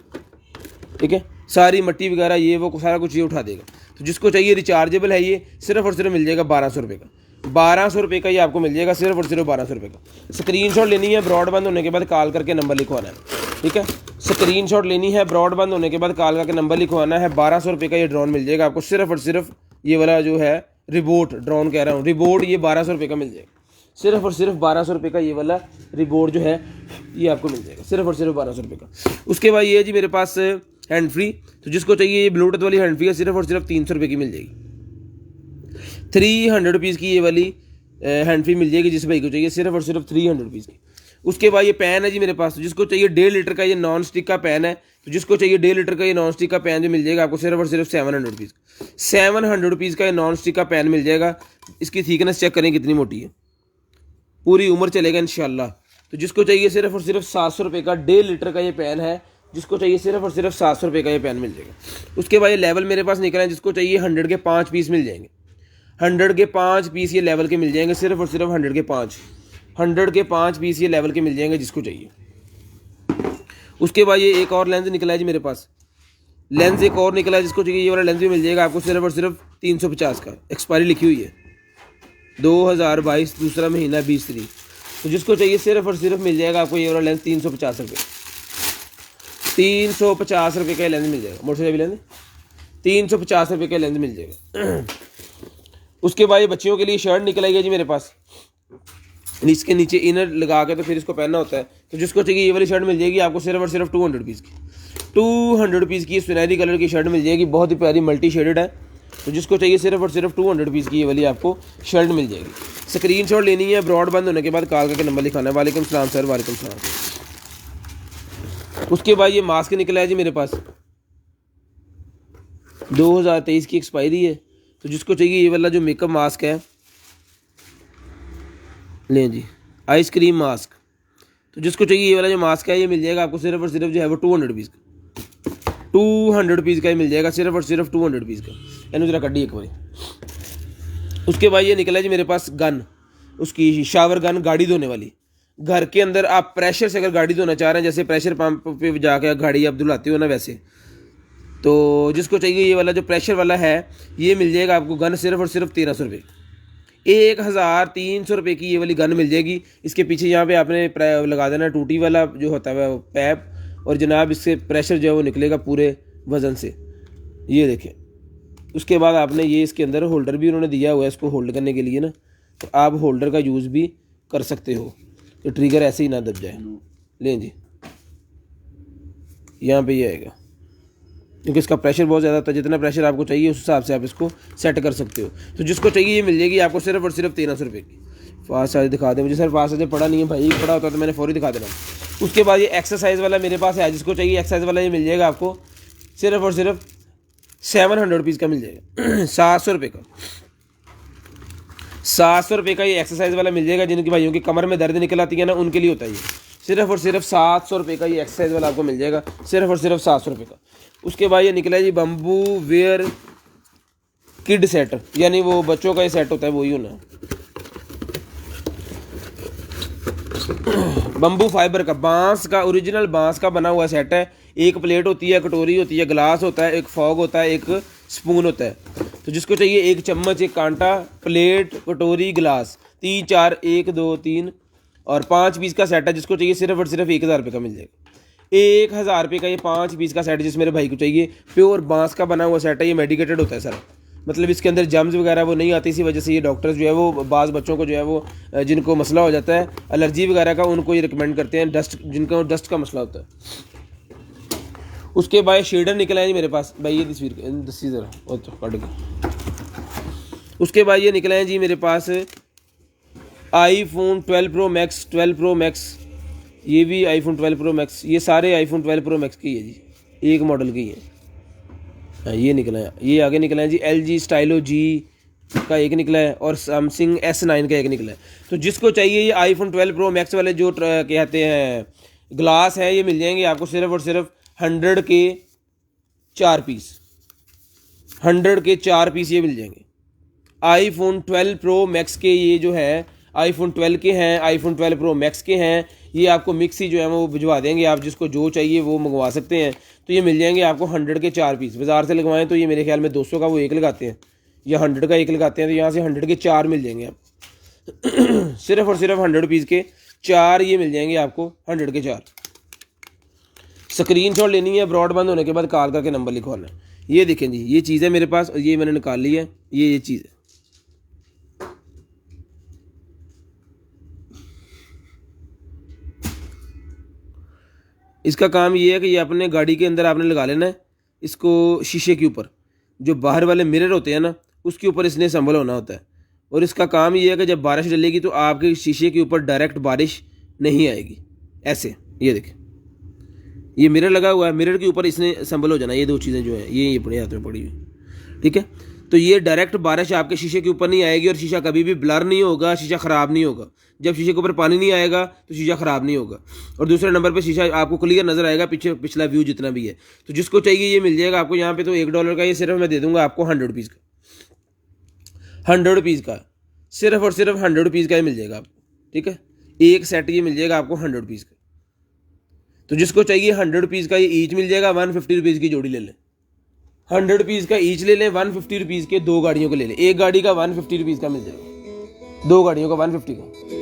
ठीक है, सारी मिट्टी वगैरह ये वो सारा कुछ ये उठा देगा। तो जिसको चाहिए रिचार्जेबल है, ये सिर्फ और सिर्फ मिल जाएगा 1200 रुपये का, 1200 रुपये का ये आपको मिल जाएगा, सिर्फ और सिर्फ 1200 रुपये का। स्क्रीनशॉट लेनी है, ब्रॉडबैंड होने के बाद कॉल करके नंबर लिखवाना है। ठीक है, स्क्रीनशॉट लेनी है, ब्रॉडबैंड होने के बाद कॉल करके नंबर लिखवाना है। 1200 रुपये का ये ड्रोन मिल जाएगा आपको, सिर्फ और सिर्फ ये वाला जो है रिबोट, ड्रोन कह रहा हूँ रिबोट, ये 1200 रुपये का मिल जाएगा। सिर्फ और सिर्फ 1200 रुपये का ये वाला रिबोट जो है ये आपको मिल जाएगा, सिर्फ और सिर्फ 1200 रुपये का। उसके बाद ये जी मेरे पास हैंड फ्री, तो जिसको चाहिए ये ब्लूटूथ वाली हैंड फ्री है, सिर्फ और सिर्फ 300 रुपये की मिल जाएगी। 300 रुपीज़ की ये वाली हैंड फ्री मिल जाएगी जिस भाई को चाहिए, सिर्फ और सिर्फ 300 रुपीज़ की। उसके बाद ये पैन है जी मेरे पास, तो जिसको चाहिए 1.5 लीटर का ये नॉन स्टिक का पैन है, तो जिसको चाहिए 1.5 लीटर का ये नॉन स्टिक का पैन जो मिल जाएगा आपको सिर्फ और सिर्फ 700 रुपीज़, 700 रुपीज़ का ये नॉन स्टिक का पैन मिल जाएगा। इसकी थिकनेस चेक करें कितनी मोटी है, पूरी उम्र चलेगा इंशाल्लाह। तो जिसको चाहिए सिर्फ और सिर्फ 700 रुपये का 1.5 लीटर का ये पैन है, जिसको चाहिए सिर्फ और सिर्फ 700 रुपये का ये पैन मिल जाएगा। उसके बाद ये लेवल मेरे पास निकला है, जिसको चाहिए 100 के 5 पीस मिल जाएंगे, 100 के 5 पीस ये लेवल के मिल जाएंगे, सिर्फ और सिर्फ 100 के 5 पीस ये लेवल के मिल जाएंगे जिसको चाहिए। उसके बाद ये एक और लेंस निकला है जी मेरे पास, लेंस एक और निकला है, जिसको चाहिए ये वाला लेंस भी मिल जाएगा आपको सिर्फ और सिर्फ 350 का। एक्सपायरी लिखी हुई है 2022 दूसरा महीना 20 तारीख। तो जिसको चाहिए सिर्फ और सिर्फ मिल जाएगा आपको ये वाला लेंस 350 रुपये, 350 रुपये का लेंस मिल जाएगा। मोटर भी लेंस 350 रुपये का लेंस मिल जाएगा। उसके बाद ये बच्चियों के लिए शर्ट निकल आई जी मेरे पास, इसके नीचे इनर लगा के तो फिर इसको पहनना होता है। तो जिसको चाहिए ये वाली शर्ट मिल जाएगी आपको सिर्फ और सिर्फ 200 रुपीज़ की, 200 रुपीज़ की सुनहरी कलर की शर्ट मिल जाएगी, बहुत ही प्यारी मल्टी शेडेड है। तो जिसको चाहिए सिर्फ और सिर्फ 200 रुपीज़ की ये वाली आपको शर्ट मिल जाएगी। स्क्रीनशॉट लेनी है, ब्रॉडबैंड होने के बाद कॉल करके नंबर लिखाना है। वालेकुम सलाम सर, वालेकुम सलाम। उसके बाद ये मास्क निकला है जी मेरे पास, 2023 की एक्सपायरी है। तो जिसको चाहिए ये वाला जो मेकअप मास्क है, लें जी आइसक्रीम मास्क, तो जिसको चाहिए ये वाला जो मास्क है ये मिल जाएगा आपको सिर्फ और सिर्फ जो है वो 200 रुपीज़ का, 200 रुपीज़ का ही मिल जाएगा, सिर्फ और सिर्फ 200 रुपीज़ का। यानी जरा कड्डी एक बारी। उसके बाद ये निकला जी मेरे पास गन, उसकी शावर गन, गाड़ी धोने वाली घर के अंदर आप प्रेशर से अगर गाड़ी धोना चाह रहे हैं, जैसे प्रेशर पंप पे जाके गाड़ी आप धुलाते हो ना वैसे, तो जिसको चाहिए ये वाला जो प्रेशर वाला है ये मिल जाएगा आपको गन सिर्फ और सिर्फ 1300 रुपये, 1300 रुपये की ये वाली गन मिल जाएगी। इसके पीछे यहाँ पे आपने लगा देना टूटी वाला जो होता है वो पैप, और जनाब इससे प्रेशर जो है वो निकलेगा पूरे वज़न से, ये देखें। उसके बाद आपने ये इसके अंदर होल्डर भी उन्होंने दिया हुआ है इसको होल्ड करने के लिए ना, तो आप होल्डर का यूज़ भी कर सकते हो तो ट्रिगर ऐसे ही ना दब जाए। लें जी, यहाँ पे ये आएगा, क्योंकि इसका प्रेशर बहुत ज़्यादा होता है, जितना प्रेशर आपको चाहिए उस हिसाब से आप इसको सेट कर सकते हो। तो जिसको चाहिए ये मिल जाएगी आपको सिर्फ और सिर्फ 1300 रुपये की। फास्ट चार्ज दिखा दें मुझे सर, फास्ट चार्ज पड़ा नहीं है भाई, पड़ा होता तो मैंने फौरी दिखा देना। उसके बाद ये एक्सरसाइज वाला मेरे पास है, जिसको चाहिए एक्सरसाइज वाला ये मिल जाएगा आपको सिर्फ और सिर्फ 700 रुपीज़ का मिल जाएगा, 700 रुपये का, 700 रुपये का ये एक्सरसाइज वाला मिल जाएगा। जिनकी भाइयों की कमर में दर्द निकल आती है ना उनके लिए होता है ये, सिर्फ और सिर्फ 700 रुपये का ये एक्सरसाइज वाला आपको मिल जाएगा, सिर्फ और सिर्फ 700 रुपये का। उसके बाद ये निकला है जी बम्बू वेयर किड सेट, यानी वो बच्चों का ये सेट होता है वही होना, बम्बू फाइबर का, बांस का, ओरिजिनल बांस का बना हुआ सेट है। एक प्लेट होती है, कटोरी होती है, गिलास होता है, एक फॉग होता है, एक स्पून होता है। तो जिसको चाहिए एक चम्मच, एक कांटा, प्लेट, कटोरी, गिलास, 3 4 1 2 3 और 5 पीस का सेट है। जिसको चाहिए सिर्फ और सिर्फ 1000 रुपये का मिल जाएगा, 1000 रुपये का ये 5 पीस का सेट जिस मेरे भाई को चाहिए। प्योर बांस का बना हुआ सेट है, ये मेडिकेटेड होता है सर, मतलब इसके अंदर जम्स वगैरह वो नहीं आती। इसी वजह से ये डॉक्टर्स जो है वो बाज़ बच्चों को जो है वो जिनको मसला हो जाता है एलर्जी वगैरह का, उनको ये रिकमेंड करते हैं, डस्ट जिनको डस्ट का मसला होता है। उसके बाद शेडर निकला है जी मेरे पास भाई, ये दसी ज़रा और तो काट के। उसके बाद ये निकला है जी मेरे पास iPhone 12 Pro Max, 12 Pro Max, ये भी iPhone 12 Pro Max, ये सारे iPhone 12 Pro Max की है जी, एक मॉडल की है। हाँ ये निकला है, ये आगे निकला है जी LG स्टाइलो G का एक निकला है और सैमसंग S9 का एक निकला है। तो जिसको चाहिए ये iPhone 12 Pro Max वाले जो कहते हैं ग्लास है, ये मिल जाएंगे आपको सिर्फ और सिर्फ 100 के 4 पीस, 100 के 4 पीस ये मिल जाएंगे। iPhone 12 Pro Max के ये जो है iPhone 12 के हैं, iPhone 12 Pro Max के हैं, ये आपको मिक्स ही जो है वो भिजवा देंगे, आप जिसको जो चाहिए वो मंगवा सकते हैं। तो ये मिल जाएंगे आपको 100 के 4 पीस। बाज़ार से लगवाएं तो ये मेरे ख्याल में 200 का वो एक लगाते हैं या 100 का एक लगाते हैं, तो यहाँ से 100 के 4 मिल जाएंगे आप सिर्फ और सिर्फ 100 पीस के 4 ये मिल जाएंगे आपको, 100 के 4। स्क्रीनशॉट लेनी है, ब्रॉडबैंड होने के बाद कॉल करके नंबर लिखवाना है। ये देखें जी, ये चीज़ है मेरे पास और ये मैंने निकाल ली है, ये चीज़ है। इसका काम ये है कि ये अपने गाड़ी के अंदर आपने लगा लेना है इसको, शीशे के ऊपर जो बाहर वाले मिरर होते हैं ना उसके ऊपर इसने संभल होना होता है। और इसका काम ये है कि जब बारिश डलेगी तो आपके शीशे के ऊपर डायरेक्ट बारिश नहीं आएगी। ऐसे ये देखें, ये मिरर लगा हुआ है, मिरर के ऊपर इसने संभल हो जाना, ये दो चीज़ें जो है ये पड़े हाथ में पड़ी हुई, ठीक है। तो ये डायरेक्ट बारिश आपके शीशे के ऊपर नहीं आएगी और शीशा कभी भी ब्लर नहीं होगा, शीशा ख़राब नहीं होगा। जब शीशे के ऊपर पानी नहीं आएगा तो शीशा ख़राब नहीं होगा। और दूसरे नंबर पे शीशा आपको क्लियर नज़र आएगा, पिछला व्यू जितना भी है। तो जिसको चाहिए ये मिल जाएगा आपको यहाँ पे। तो $1 का ये सिर्फ मैं दे दूँगा आपको 100 रुपीज़ का, 100 रुपीज़ का, सिर्फ और सिर्फ 100 रुपीज़ का ही मिल जाएगा आपको, ठीक है। एक सेट ये मिल जाएगा आपको 100 रुपीज़ का। तो जिसको चाहिए 100 रुपीज़ का ये ईच मिल जाएगा, 150 रुपीज़ की जोड़ी ले लें, 100 रुपीज़ का ईच ले लें, 150 रुपीज़ के 2 गाड़ियों को ले लें। एक गाड़ी का 150 रुपीज़ का मिल जाएगा, 2 गाड़ियों का 150 का।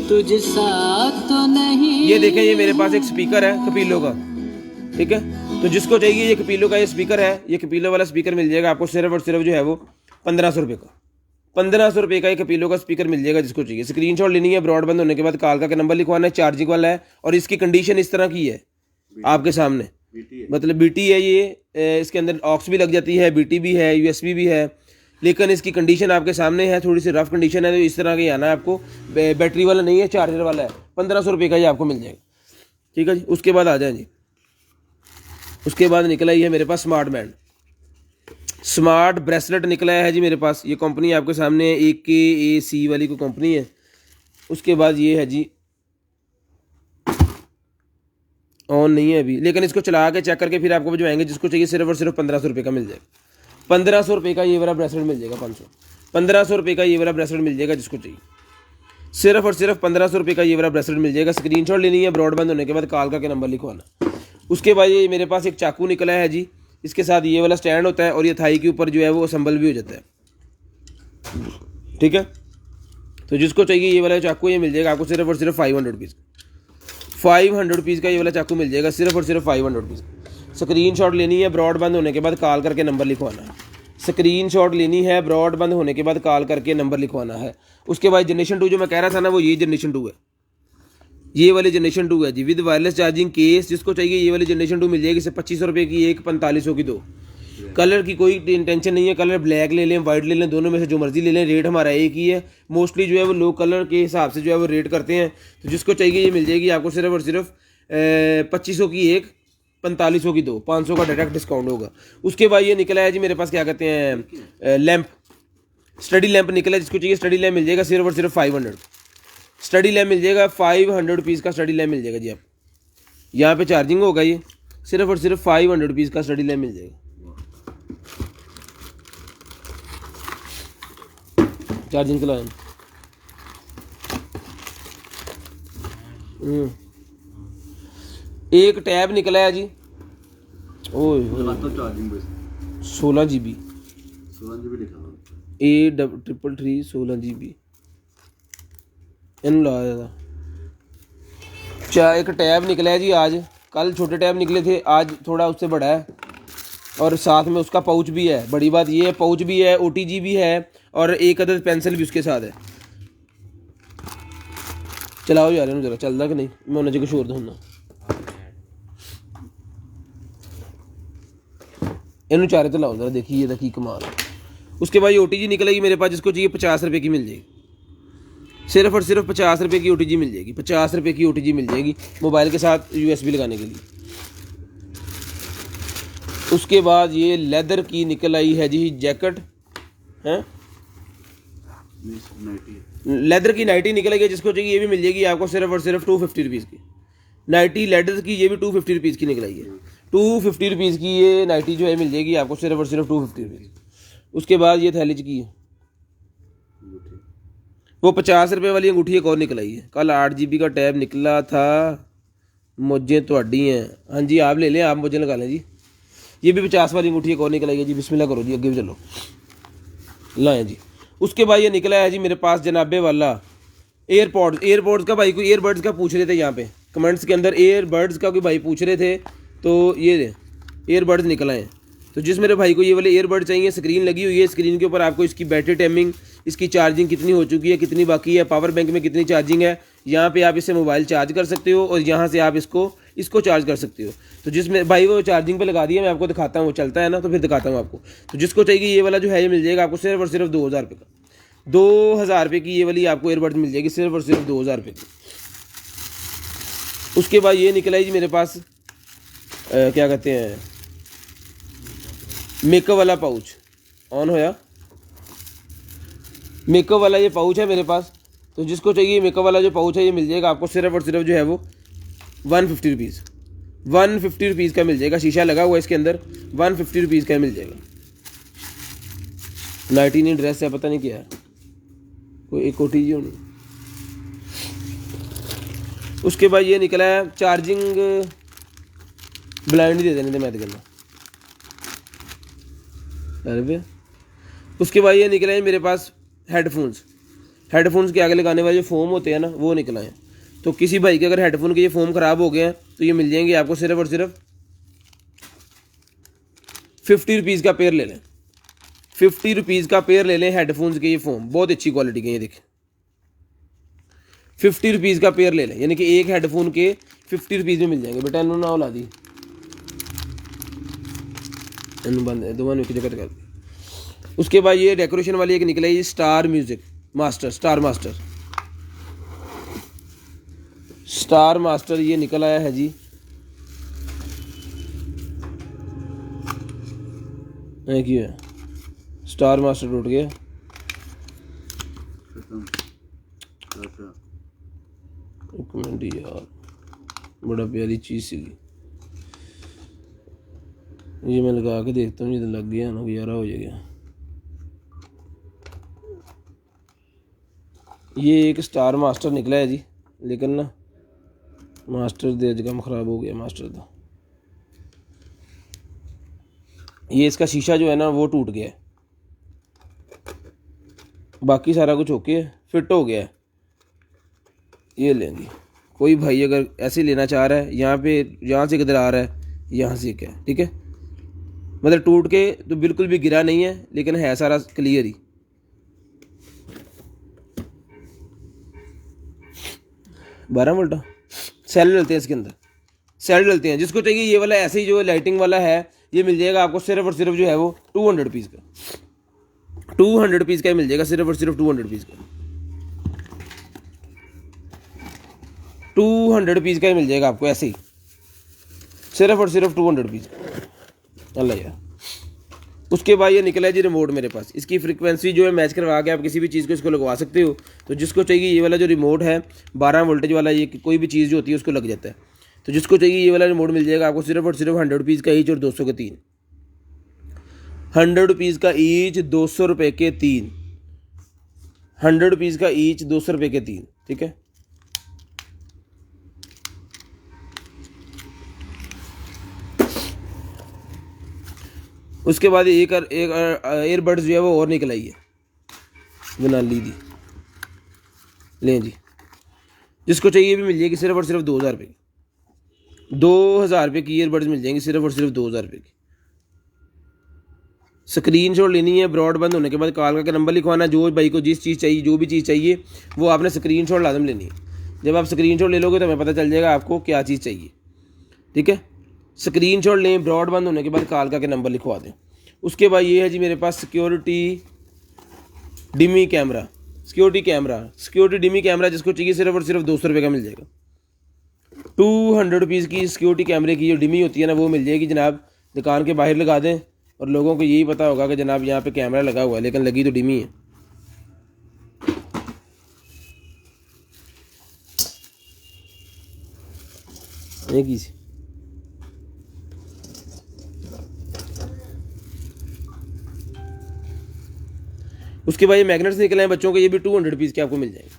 तुझे साथ तो नहीं। ये देखें, ये मेरे पास एक स्पीकर है कपिलो का, ठीक है। तो जिसको चाहिए ये कपिलो का ये स्पीकर है, ये कपिलो वाला स्पीकर मिल जाएगा आपको सिर्फ और सिर्फ जो है वो 1500 रुपये का, 1500 रुपये का एक कपिलो का स्पीकर मिल जाएगा। जिसको चाहिए स्क्रीनशॉट लेनी है, ब्रॉडबैंड होने के बाद कॉल का नंबर लिखवाना है, चार्जिंग वाला है और इसकी कंडीशन इस तरह की है आपके सामने, मतलब बीटी है ये, इसके अंदर ऑक्स भी लग जाती है, बीटी भी है, यूएसबी भी है, लेकिन इसकी कंडीशन आपके सामने है, थोड़ी सी रफ कंडीशन है। तो इस तरह का आना है आपको, बैटरी वाला नहीं है, चार्जर वाला है, 1500 रुपये का ये आपको मिल जाएगा, ठीक है जी। उसके बाद आ जाए जी, उसके बाद निकला ही है मेरे पास स्मार्ट बैंड, स्मार्ट ब्रेसलेट निकला है जी मेरे पास। ये कंपनी आपके सामने AKAC वाली कोई कंपनी है। उसके बाद ये है जी, ऑन नहीं है अभी, लेकिन इसको चला के चेक करके फिर आपको भिजवाएंगे। जिसको चाहिए सिर्फ और सिर्फ 1500 रुपये का मिल जाएगा, 1500 रुपये का ये वाला ब्रेसलेट मिल जाएगा, 500 1500 रुपये का ये वाला ब्रेसलेट मिल जाएगा जिसको चाहिए। सिर्फ और सिर्फ 1500 रुपये का ये वाला ब्रेसलेट मिल जाएगा। स्क्रीनशॉट लेनी है, ब्रॉडबैंड होने के बाद कॉल करके नंबर लिखवाना। उसके बाद ये मेरे पास एक चाकू निकला है जी, इसके साथ ये वाला स्टैंड होता है और ये थाई के ऊपर जो है वो असम्बल भी हो जाता है, ठीक है। तो जिसको चाहिए ये वाला चाकू ये मिल जाएगा आपको सिर्फ और सिर्फ 500 रुपीज़, 500 रुपीज़ का ये वाला चाकू मिल जाएगा सिर्फ और सिर्फ 500 रुपीज़। स्क्रीनशॉट लेनी है, ब्रॉडबैंड होने के बाद कॉल करके नंबर लिखवाना है। स्क्रीनशॉट लेनी है, ब्रॉडबैंड होने के बाद कॉल करके नंबर लिखवाना है। उसके बाद जनरेशन 2 जो मैं कह रहा था ना, वो ये जनरेशन 2 है, ये वाली जनरेशन 2 है जी, विद वायरलेस चार्जिंग केस। जिसको चाहिए ये वाली जनरेशन 2 मिल जाएगी। इसे 2500 रुपये की एक, 4500 की दो। कलर की कोई टेंशन नहीं है, कलर ब्लैक ले लें, वाइट ले लें, दोनों में से जो मर्जी ले लें, रेट हमारा एक ही है। मोस्टली जो है वो लोग कलर के हिसाब से जो है वो रेट करते हैं। तो जिसको चाहिए ये मिल जाएगी आपको सिर्फ और सिर्फ 2500 की एक, 4500 की दो, 500 का डायरेक्ट डिस्काउंट होगा। उसके बाद ये निकला है जी मेरे पास, क्या कहते हैं, लैंप, स्टडी लैंप निकला है। जिसको चाहिए स्टडी लैंप मिल जाएगा सिर्फ और सिर्फ 500। स्टडी लैंप मिल जाएगा 500 रुपीज़ का स्टडी लैंप मिल जाएगा जी। आप यहाँ पे चार्जिंग होगा, ये सिर्फ और सिर्फ 500 रुपीज़ का स्टडी लैंप मिल जाएगा। चार्जिंग चलाएं। एक टैब निकला है जी, ओए चार्जिंग 16 GB, 16 GB लिखा हुआ A333 16 GB इन ला था। एक टैब निकला है जी आज, कल छोटे टैब निकले थे, आज थोड़ा उससे बड़ा है और साथ में उसका पाउच भी है। बड़ी बात ये है, पाउच भी है, OTG भी है और एक अदर पेंसिल भी उसके साथ है। चलाओ यार जरा, चलता कि नहीं, मैं उन्हें कुछ और दूंगा इन चारे तो लाओ जरा, देखिए ये की कमाल है। उसके बाद ये OTG निकलेगी मेरे पास, जिसको चाहिए 50 रुपये की मिल जाएगी। सिर्फ और सिर्फ 50 रुपये की OTG मिल जाएगी, 50 रुपये की OTG मिल जाएगी मोबाइल के साथ USB लगाने के लिए। उसके बाद ये लेदर की निकल आई है जी जैकेट, हैं लेदर की नाइटी निकलेगी। जिसको चाहिए ये भी मिल जाएगी आपको सिर्फ और सिर्फ 250 रुपीज़ की नाइटी लेदर की, ये भी 250 रुपीज़ की निकल आई है। 250 रुपीज़ की ये नाइटी जो है मिल जाएगी आपको सिर्फ और सिर्फ 250 रुपीज़। उसके बाद ये थैलिज की है, वो 50 रुपये वाली अंगूठी एक और निकल आई है। कल 8 GB का टैब निकला था, मुझे तो अड्डी हैं। हाँ जी आप ले लें, आप मुझे लगा लें जी। ये भी 50 वाली अंगूठी एक और निकल आई है जी। बिस्मिल्लाह करो जी, आगे भी चलो, लाएँ जी। उसके बाद ये निकला है जी मेरे पास जनाबे वाला एयरपोर्ट्स का। भाई कोई एयरबड्स का पूछ रहे थे यहाँ पे कमेंट्स के अंदर, एयरबड्स का कोई भाई पूछ रहे थे, तो ये एयरबड्स निकल आए। तो जिस मेरे भाई को ये वाले एयरबड चाहिए, स्क्रीन लगी हुई है, स्क्रीन के ऊपर आपको इसकी बैटरी टाइमिंग, इसकी चार्जिंग कितनी हो चुकी है, कितनी बाकी है, पावर बैंक में कितनी चार्जिंग है, यहाँ पे आप इससे मोबाइल चार्ज कर सकते हो और यहाँ से आप इसको चार्ज कर सकते हो। तो जिसमें भाई वो चार्जिंग पे लगा दिया, मैं आपको दिखाता हूँ, वो चलता है ना तो फिर दिखाता हूँ आपको। तो जिसको चाहिए ये वाला जो है ये मिल जाएगा आपको सिर्फ और सिर्फ 2000 रुपये का, 2000 रुपये की ये वाली आपको एयरबड्स मिल जाएगी सिर्फ और सिर्फ 2000 रुपये की। उसके बाद ये निकला है जी मेरे पास क्या कहते हैं, मेकअप वाला पाउच ऑन होया, मेकअप वाला ये पाउच है मेरे पास। तो जिसको चाहिए मेकअप वाला जो पाउच है ये मिल जाएगा आपको सिर्फ और सिर्फ जो है वो 150 रुपीज़, 150 रुपीज़ का मिल जाएगा। शीशा लगा हुआ है इसके अंदर, 150 रुपीज़ का मिल जाएगा। 19 ड्रेस है, पता नहीं क्या है, कोई एक OTG होनी। उसके बाद ये निकला है चार्जिंग ब्लाइंड दे देने थे मैं तो कहना। अरे उसके बाद ये निकला है मेरे पास हेडफोन्स के आगे लगाने वाले जो फोम होते हैं ना, वो निकला है। तो किसी भाई के अगर हेडफोन के ये फोम ख़राब हो गए हैं तो ये मिल जाएंगे आपको सिर्फ और सिर्फ 50 रुपीज़ का पेयर ले लें, 50 रुपीज़ का पेयर ले लें हेडफोन्स के। ये फोम बहुत अच्छी क्वालिटी के, ये देखें 50 रुपीज़ का पेयर ले लें, यानी कि एक हेडफोन के 50 रुपीज़ में मिल जाएंगे। बेटा इन्होंने ना ला दी, बंद है दोनों एक जगह कर। उसके बाद ये डेकोरेशन वाली एक निकला है स्टार मास्टर, ये निकल आया है जी। क्यों है स्टार मास्टर टूट गया, एक मिनट यार, बड़ा प्यारी चीज़ सी, ये मैं लगा के देखता हूँ, ये तो लग गया ना, गुजारा हो जाएगा। ये एक स्टार मास्टर निकला है जी, लेकिन ना मास्टर दे जगह ख़राब हो गया मास्टर का। ये इसका शीशा जो है ना वो टूट गया है, बाकी सारा कुछ ओके है, फिट हो गया है। ये लेंगे, कोई भाई अगर ऐसे लेना चाह रहा है, यहाँ से किधर आ रहा है, यहाँ से क्या, ठीक है, मतलब टूट के तो बिल्कुल भी गिरा नहीं है, लेकिन है सारा क्लियर ही। बारह वोल्ट सेल डलते हैं इसके अंदर, सेल डलते हैं। जिसको चाहिए ये वाला ऐसे ही जो लाइटिंग वाला है, ये मिल जाएगा आपको सिर्फ और सिर्फ जो है वो 200 रुपीज़ का, 200 रुपीज़ का ही मिल जाएगा, सिर्फ और सिर्फ 200 रुपीज़ का, 200 रुपीज़ का ही मिल जाएगा आपको ऐसे ही, सिर्फ और सिर्फ 200 रुपीज़ का। अल्लाह यार। उसके बाद ये निकला है जी रिमोट मेरे पास। इसकी फ्रीक्वेंसी जो है मैच करवा के आप किसी भी चीज़ को इसको लगवा सकते हो। तो जिसको चाहिए ये वाला जो रिमोट है 12 वोल्टेज वाला, ये कोई भी चीज़ जो होती है उसको लग जाता है। तो जिसको चाहिए ये वाला रिमोट मिल जाएगा आपको सिर्फ और सिर्फ 100 रुपीज़ का ईच और 200 के 3, 100 रुपीज़ का ईच 200 रुपये के 3, 100 रुपीज़ का ईच 200 रुपये के 3, ठीक है। उसके बाद एक एयरबड्स जो है वो और निकल आई है, बनाली दी, लें जी। जिसको चाहिए भी मिल जाएगी सिर्फ और सिर्फ 2000 रुपये की, 2000 रुपये की ईयरबड्स मिल जाएंगी सिर्फ और सिर्फ 2000 रुपये की। स्क्रीनशॉट लेनी है, ब्रॉडबैंड होने के बाद कॉल करके नंबर लिखवाना। जो भाई को जिस चीज़ चाहिए, जो भी चीज़ चाहिए वो आपने स्क्रीनशॉट लाजम लेनी है। जब आप स्क्रीनशॉट ले लोगे तो हमें पता चल जाएगा आपको क्या चीज़ चाहिए, ठीक है। स्क्रीनशॉट लें, ब्रॉडबैंड होने के बाद कॉल करके नंबर लिखवा दें। उसके बाद ये है जी मेरे पास सिक्योरिटी डिमी कैमरा, सिक्योरिटी डिमी कैमरा। जिसको चाहिए सिर्फ और सिर्फ 200 रुपये का मिल जाएगा। 200 रुपीज़ की सिक्योरिटी कैमरे की जो डिमी होती है ना वो मिल जाएगी जनाब। दुकान के बाहर लगा दें और लोगों को यही पता होगा कि जनाब यहाँ पे कैमरा लगा हुआ है, लेकिन लगी तो डिमी है। एक ही सी उसके बाद ये मैग्नेट्स निकले हैं बच्चों के, ये भी 200 रुपीज़ के आपको मिल जाएंगे।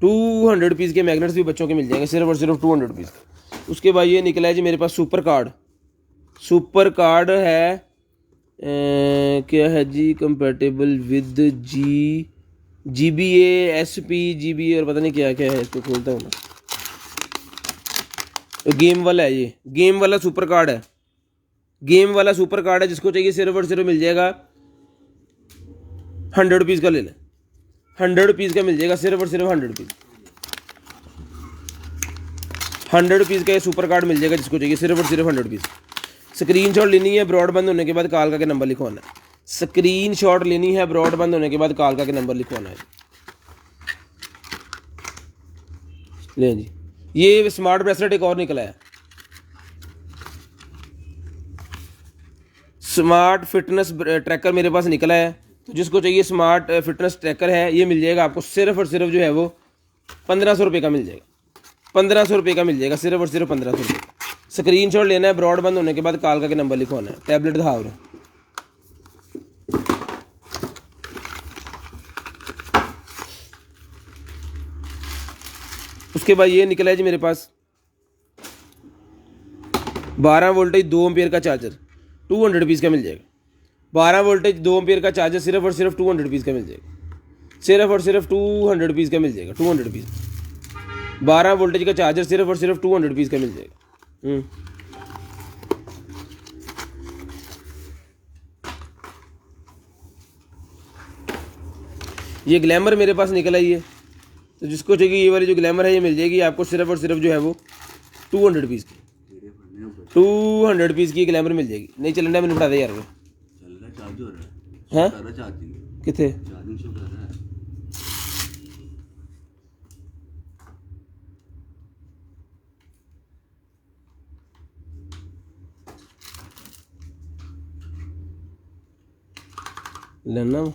200 रुपीज़ के मैग्नेट्स भी बच्चों के मिल जाएंगे सिर्फ और सिर्फ 200 रुपीज़ के। उसके बाद ये निकला है जी मेरे पास सुपर कार्ड है, क्या है जी, compatible with GBA SP GBA और पता नहीं क्या क्या है। इसको खोलता हूँ मैं, तो गेम वाला है, ये गेम वाला सुपर कार्ड है, गेम वाला सुपर कार्ड है। जिसको चाहिए सिर्फ और सिर्फ मिल जाएगा 100 रुपीज़ का, ले लें 100 रुपीज़ का मिल जाएगा सिर्फ और सिर्फ 100 रुपीज़, 100 रुपीज़ का ये सुपर कार्ड मिल जाएगा। जिसको चाहिए सिर्फ और सिर्फ 100 रुपीज़। स्क्रीनशॉट लेनी है, ब्रॉडबैंड होने के बाद कॉल करके नंबर लिखवाना है। स्क्रीनशॉट लेनी है, ब्रॉडबैंड होने के बाद कॉल करके नंबर लिखवाना है। ले जी, ये स्मार्ट ब्रेसलेट एक और निकला है, स्मार्ट फिटनेस ट्रैकर मेरे पास निकला है। तो जिसको चाहिए स्मार्ट फिटनेस ट्रैकर है, ये मिल जाएगा आपको सिर्फ और सिर्फ जो है वो 1500 रुपये का मिल जाएगा, 1500 रुपये का मिल जाएगा, सिर्फ और सिर्फ 1500 रुपये। स्क्रीनशॉट लेना है, ब्रॉडबैंड होने के बाद कॉल करके नंबर लिखवाना है। टैबलेट दिखाओ रहे, उसके बाद ये निकला है जी मेरे पास 12 वोल्टेज 2 एम्पियर का चार्जर, 200 रुपीज़ का मिल जाएगा। 12 वोल्टेज 2 एम्पियर का चार्जर सिर्फ और सिर्फ 200 रुपीज़ का मिल जाएगा, सिर्फ और सिर्फ 200 रुपीज़ का मिल जाएगा, 200 रुपीज़। 12 वोल्टेज का चार्जर सिर्फ और सिर्फ 200 रुपीज़ का मिल जाएगा। ये ग्लैमर मेरे पास निकला ही है। तो जिसको चाहिए ये वाली जो ग्लैमर है ये मिल जाएगी आपको सिर्फ और सिर्फ जो है वो 200 रुपीज़ की, 200 रुपीज़ की ग्लैमर मिल जाएगी। नहीं चलना मैंने बता दे यार, हाँ कितने लेना।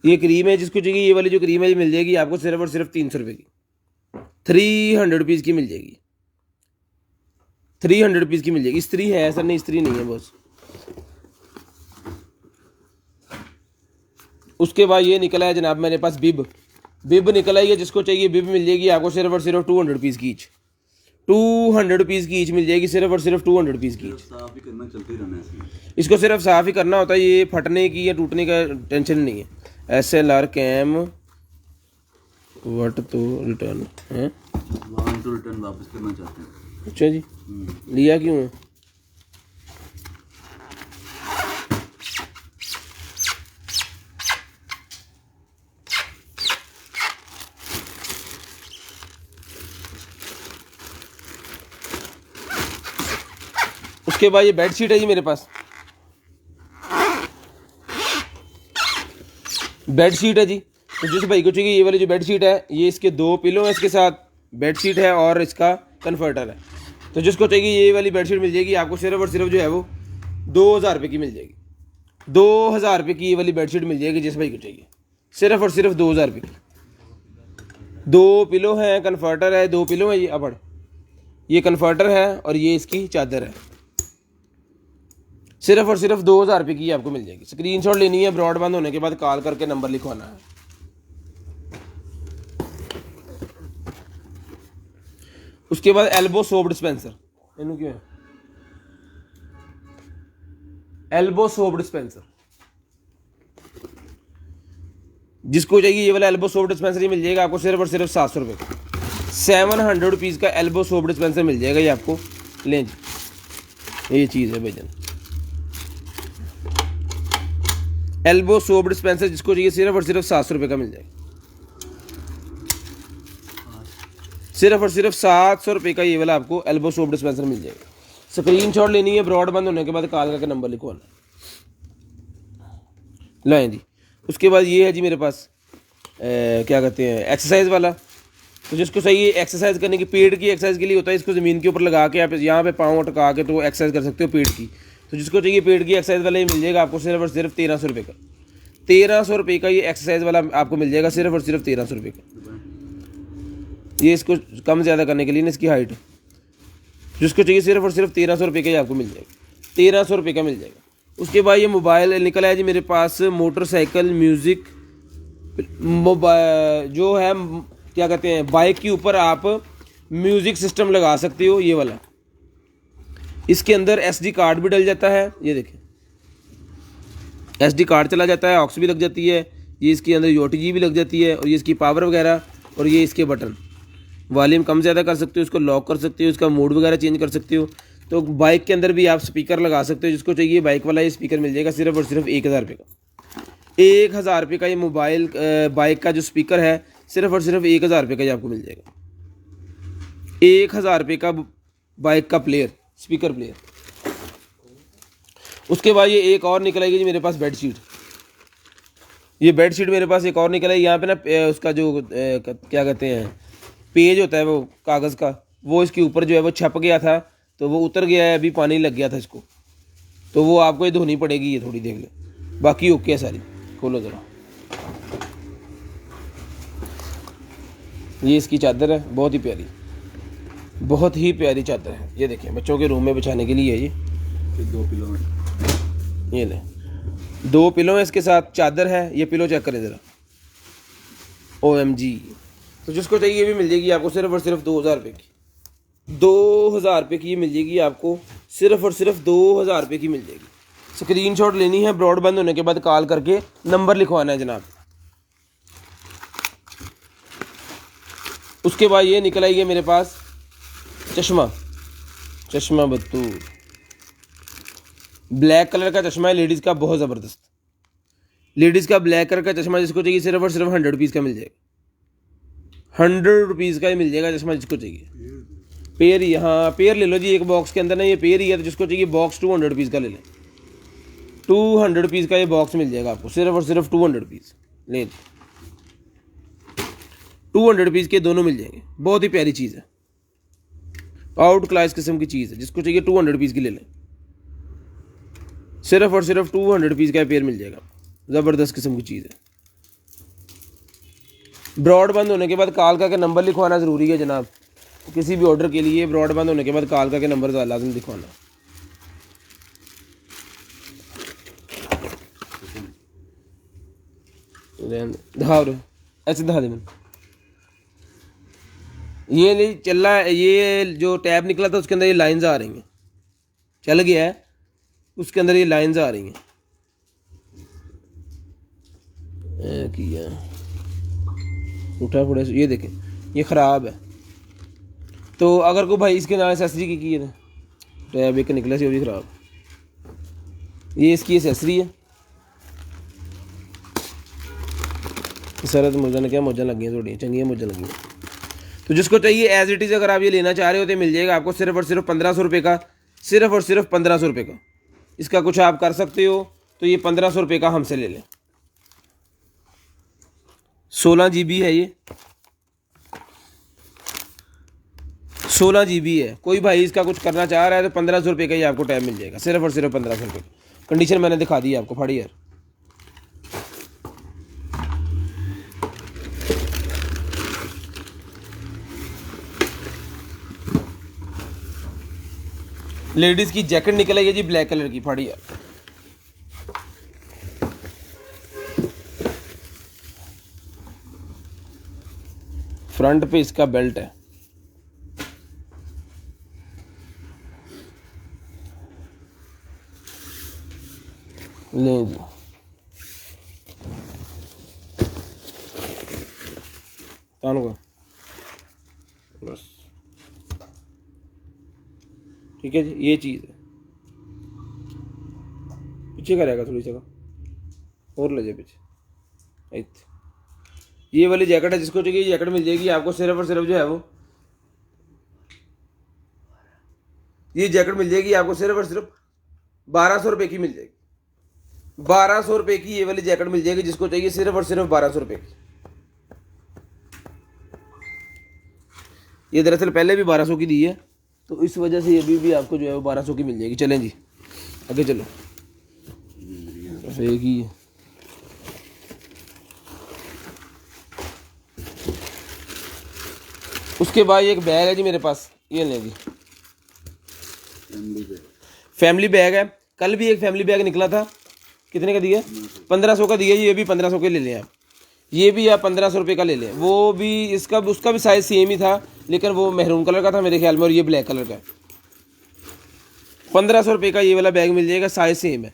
ये क्रीम है, जिसको चाहिए ये वाली जो क्रीम है ये मिल जाएगी आपको सिर्फ और सिर्फ 300 रुपये की, 300 रुपीज़ की मिल जाएगी, 300 रुपीज़ की मिल जाएगी। स्त्री है, ऐसा नहीं स्त्री नहीं है बॉस। उसके बाद ये निकला है जनाब मेरे पास बिब निकला है, जिसको चाहिए बिब मिल जाएगी आपको सिर्फ और सिर्फ 200 रुपीज़ की ईच। 200 रुपीज़ की ईच मिल जाएगी सिर्फ और सिर्फ 200 रुपीज़ की ईच। साफ ही करना, चलते ही रहना है इसमें। इसको सिर्फ साफ़ ही करना होता है, ये फटने की या टूटने का टेंशन नहीं है। SLR कैम वट तो रिटर्न है, वहाँ तो रिटर्न वापस करना चाहते हैं। अच्छा जी, लिया क्यों है? उसके बाद ये बेडशीट है जी मेरे पास, बेडशीट है जी। तो जिस भाई को चाहिए ये वाली जो बेडशीट है, ये इसके 2 पिलो है, इसके साथ बेडशीट है और इसका कन्फर्टर है। तो जिसको चाहिए ये वाली बेडशीट मिल जाएगी आपको सिर्फ और सिर्फ जो है वो 2000 रुपये की मिल जाएगी। 2000 रुपये की ये वाली बेडशीट मिल जाएगी जिस भाई को चाहिए, सिर्फ और सिर्फ 2000 रुपये की। 2 पिलो हैं, कन्फर्टर है, 2 पिलो है ये अपड़, ये कन्फर्टर है और ये इसकी चादर है। सिर्फ और सिर्फ 2000 रुपये की आपको मिल जाएगी। स्क्रीनशॉट लेनी है, ब्रॉडबैंड होने के बाद कॉल करके नंबर लिखवाना है। उसके बाद एल्बो सोप डिस्पेंसर, इनू क्यों है एल्बो सोप डिस्पेंसर, जिसको चाहिए ये वाला एल्बो सोप डिस्पेंसर ही मिल जाएगा आपको सिर्फ और सिर्फ 700 रुपये का। 700 रुपीज़ का एल्बो सोप डिस्पेंसर मिल जाएगा ये आपको। लें जी, ये चीज़ है भाईजान, एल्बो सोप डिस्पेंसर जिसको चाहिए सिर्फ और सिर्फ 700 रुपये का मिल जाएगा। सिर्फ और सिर्फ 700 रुपये का ये वाला आपको एल्बो सोप डिस्पेंसर मिल जाएगा। स्क्रीनशॉट लेनी है, ब्रॉडबैंड होने के बाद कॉल करके नंबर लिखवाना। लाएं जी। उसके बाद ये है जी मेरे पास क्या कहते हैं एक्सरसाइज वाला। तो जिसको चाहिए एक्सरसाइज करने की, पेट की एक्सरसाइज के लिए होता है, इसको ज़मीन के ऊपर लगा के आप यहाँ पे पाँव टका के तो एक्सरसाइज कर सकते हो पेट की। तो जिसको चाहिए पेट की एक्सरसाइज वाला ही मिल जाएगा आपको सिर्फ और सिर्फ 1300 रुपये का। 1300 रुपये का ये एक्सरसाइज वाला आपको मिल जाएगा सिर्फ और सिर्फ 1300 रुपये का। ये इसको कम ज़्यादा करने के लिए ना इसकी हाइट, जिसको चाहिए सिर्फ और सिर्फ 1300 रुपये का ही आपको मिल जाएगा। 1300 रुपये का मिल जाएगा। उसके बाद ये मोबाइल निकला है जी मेरे पास, मोटरसाइकिल म्यूज़िक मोबाइल जो है क्या कहते हैं, बाइक के ऊपर आप म्यूज़िक सिस्टम लगा सकते हो ये वाला। इसके अंदर SD कार्ड भी डल जाता है, ये देखें SD कार्ड चला जाता है, ऑक्स भी लग जाती है, ये इसके अंदर OTG भी लग जाती है, और ये इसकी पावर वगैरह, और ये इसके बटन, वॉल्यूम कम ज़्यादा कर सकते हो, इसको लॉक कर सकते हो, इसका मोड वगैरह चेंज कर सकते हो। तो बाइक के अंदर भी आप स्पीकर लगा सकते हो, जिसको चाहिए बाइक वाला ये स्पीकर मिल जाएगा सिर्फ और सिर्फ 1000 रुपये का। 1000 रुपये का ये मोबाइल बाइक का जो स्पीकर है सिर्फ और सिर्फ 1000 रुपये का ये आपको मिल जाएगा। 1000 रुपये का बाइक का प्लेयर, स्पीकर प्लेयर। उसके बाद ये एक और निकल आएगी जी मेरे पास बेडशीट। ये बेडशीट मेरे पास एक और निकल आई, यहाँ पे ना उसका जो क्या कहते हैं पेज होता है वो कागज़ का, वो इसके ऊपर जो है वो छप गया था, तो वो उतर गया है, अभी पानी लग गया था इसको, तो वो आपको ये धोनी पड़ेगी, ये थोड़ी देख ले, बाकी ओके है सारी। खोलो ज़रा, ये इसकी चादर है, बहुत ही प्यारी, बहुत ही प्यारी चादर है। ये देखें बच्चों के रूम में बिछाने के लिए है ये 2 किलो में, ये ले 2 पिलो है, इसके साथ चादर है। ये पिलो चेक करें ज़रा, OMG। तो जिसको चाहिए ये भी मिल जाएगी आपको सिर्फ और सिर्फ 2000 रुपये की। 2000 रुपये की ये मिल जाएगी आपको, सिर्फ और सिर्फ 2000 रुपये की मिल जाएगी। स्क्रीनशॉट लेनी है, ब्रॉडबैंड होने के बाद कॉल करके नंबर लिखवाना है जनाब। उसके बाद ये निकल आई है मेरे पास चश्मा बत्तूर, ब्लैक कलर का चश्मा है लेडीज़ का, बहुत ज़बरदस्त लेडीज़ का ब्लैक कलर का चश्मा। जिसको चाहिए सिर्फ और सिर्फ 100 रुपीज़ का मिल जाएगा। 100 रुपीज़ का ही मिल जाएगा चश्मा जिसको चाहिए। पेयर ही, हाँ पेयर ले लो जी, एक बॉक्स के अंदर ना ये पेयर ही है, तो जिसको चाहिए बॉक्स 200 रुपीज़ का ले लें। 200 रुपीज़ का ये बॉक्स मिल जाएगा आपको सिर्फ और सिर्फ 200 रुपीज़। लें 200 रुपीज़ के दोनों मिल जाएंगे। बहुत ही प्यारी चीज़ है, आउट क्लास किस्म की चीज़ है। जिसको चाहिए 200 रुपीज़ की ले लें, सिर्फ और सिर्फ 200 रुपीज़ का पेयर मिल जाएगा। ज़बरदस्त किस्म की चीज़ है। ब्रॉडबैंड होने के बाद कॉल करके नंबर लिखवाना ज़रूरी है जनाब। किसी भी ऑर्डर के लिए ब्रॉडबैंड होने के बाद कॉल करके नंबर लाजम लिखवाना। दिखा रहे ऐसे दिखा दे मैंने। ये नहीं चल रहा है, ये जो टैब निकला था उसके अंदर ये लाइंस आ रही हैं, चल गया है उसके अंदर ये लाइंस आ रही हैं। किया उठा फुड़ा ये देखें ये ख़राब है। तो अगर कोई भाई इसके नाल एसेसरी की है टैब एक निकला सी वो भी ख़राब, ये इसकी एसेसरी है। सारा तो मुझे क्या मौजा लगी हैं, थोड़ी चंगी मौजा लगी हैं। तो जिसको चाहिए एज इट इज़ अगर आप ये लेना चाह रहे हो तो मिल जाएगा आपको सिर्फ और सिर्फ 1500 रुपये का, सिर्फ और सिर्फ 1500 रुपये का। इसका कुछ आप कर सकते हो तो ये 1500 रुपये का हमसे ले लें। 16 GB है ये, 16 GB है। कोई भाई इसका कुछ करना चाह रहा है तो 1500 रुपये का ही आपको टाइम मिल जाएगा, सिर्फ और सिर्फ 1500 रुपये का। कंडीशन मैंने दिखा दी आपको, फाड़ी यार। लेडीज़ की जैकेट निकल आई है जी ब्लैक कलर की, फाड़ी यार। फ्रंट पे इसका बेल्ट है, लें जी। बस ठीक है जी, ये चीज़ है। पीछे का रहेगा थोड़ी जगह और ले जाए पीछे। ये वाली जैकेट है, जिसको चाहिए जैकेट मिल जाएगी आपको सिर्फ और सिर्फ जो है वो ये जैकेट मिल जाएगी आपको सिर्फ और सिर्फ 1200 रुपये की मिल जाएगी। 1200 रुपये की ये वाली जैकेट मिल जाएगी, जिसको चाहिए सिर्फ और सिर्फ 1200 रुपये की। ये दरअसल पहले भी 1200 की दी है, तो इस वजह से ये भी आपको जो है वो 1200 की मिल जाएगी। चलें जी आगे चलो। एक ही है। उसके बाद एक बैग है जी मेरे पास, ये लें जी, फैमिली बैग है। कल भी एक फैमिली बैग निकला था, कितने का दिया? 1500 का दिया। ये भी 1500 के ले लें आप, ये भी आप 1500 रुपये का ले लें। वो भी इसका उसका भी साइज़ सेम ही था, लेकिन वो मेहरून कलर का था मेरे ख्याल में और ये ब्लैक कलर का है। 1500 रुपये का ये वाला बैग मिल जाएगा, साइज़ सेम है।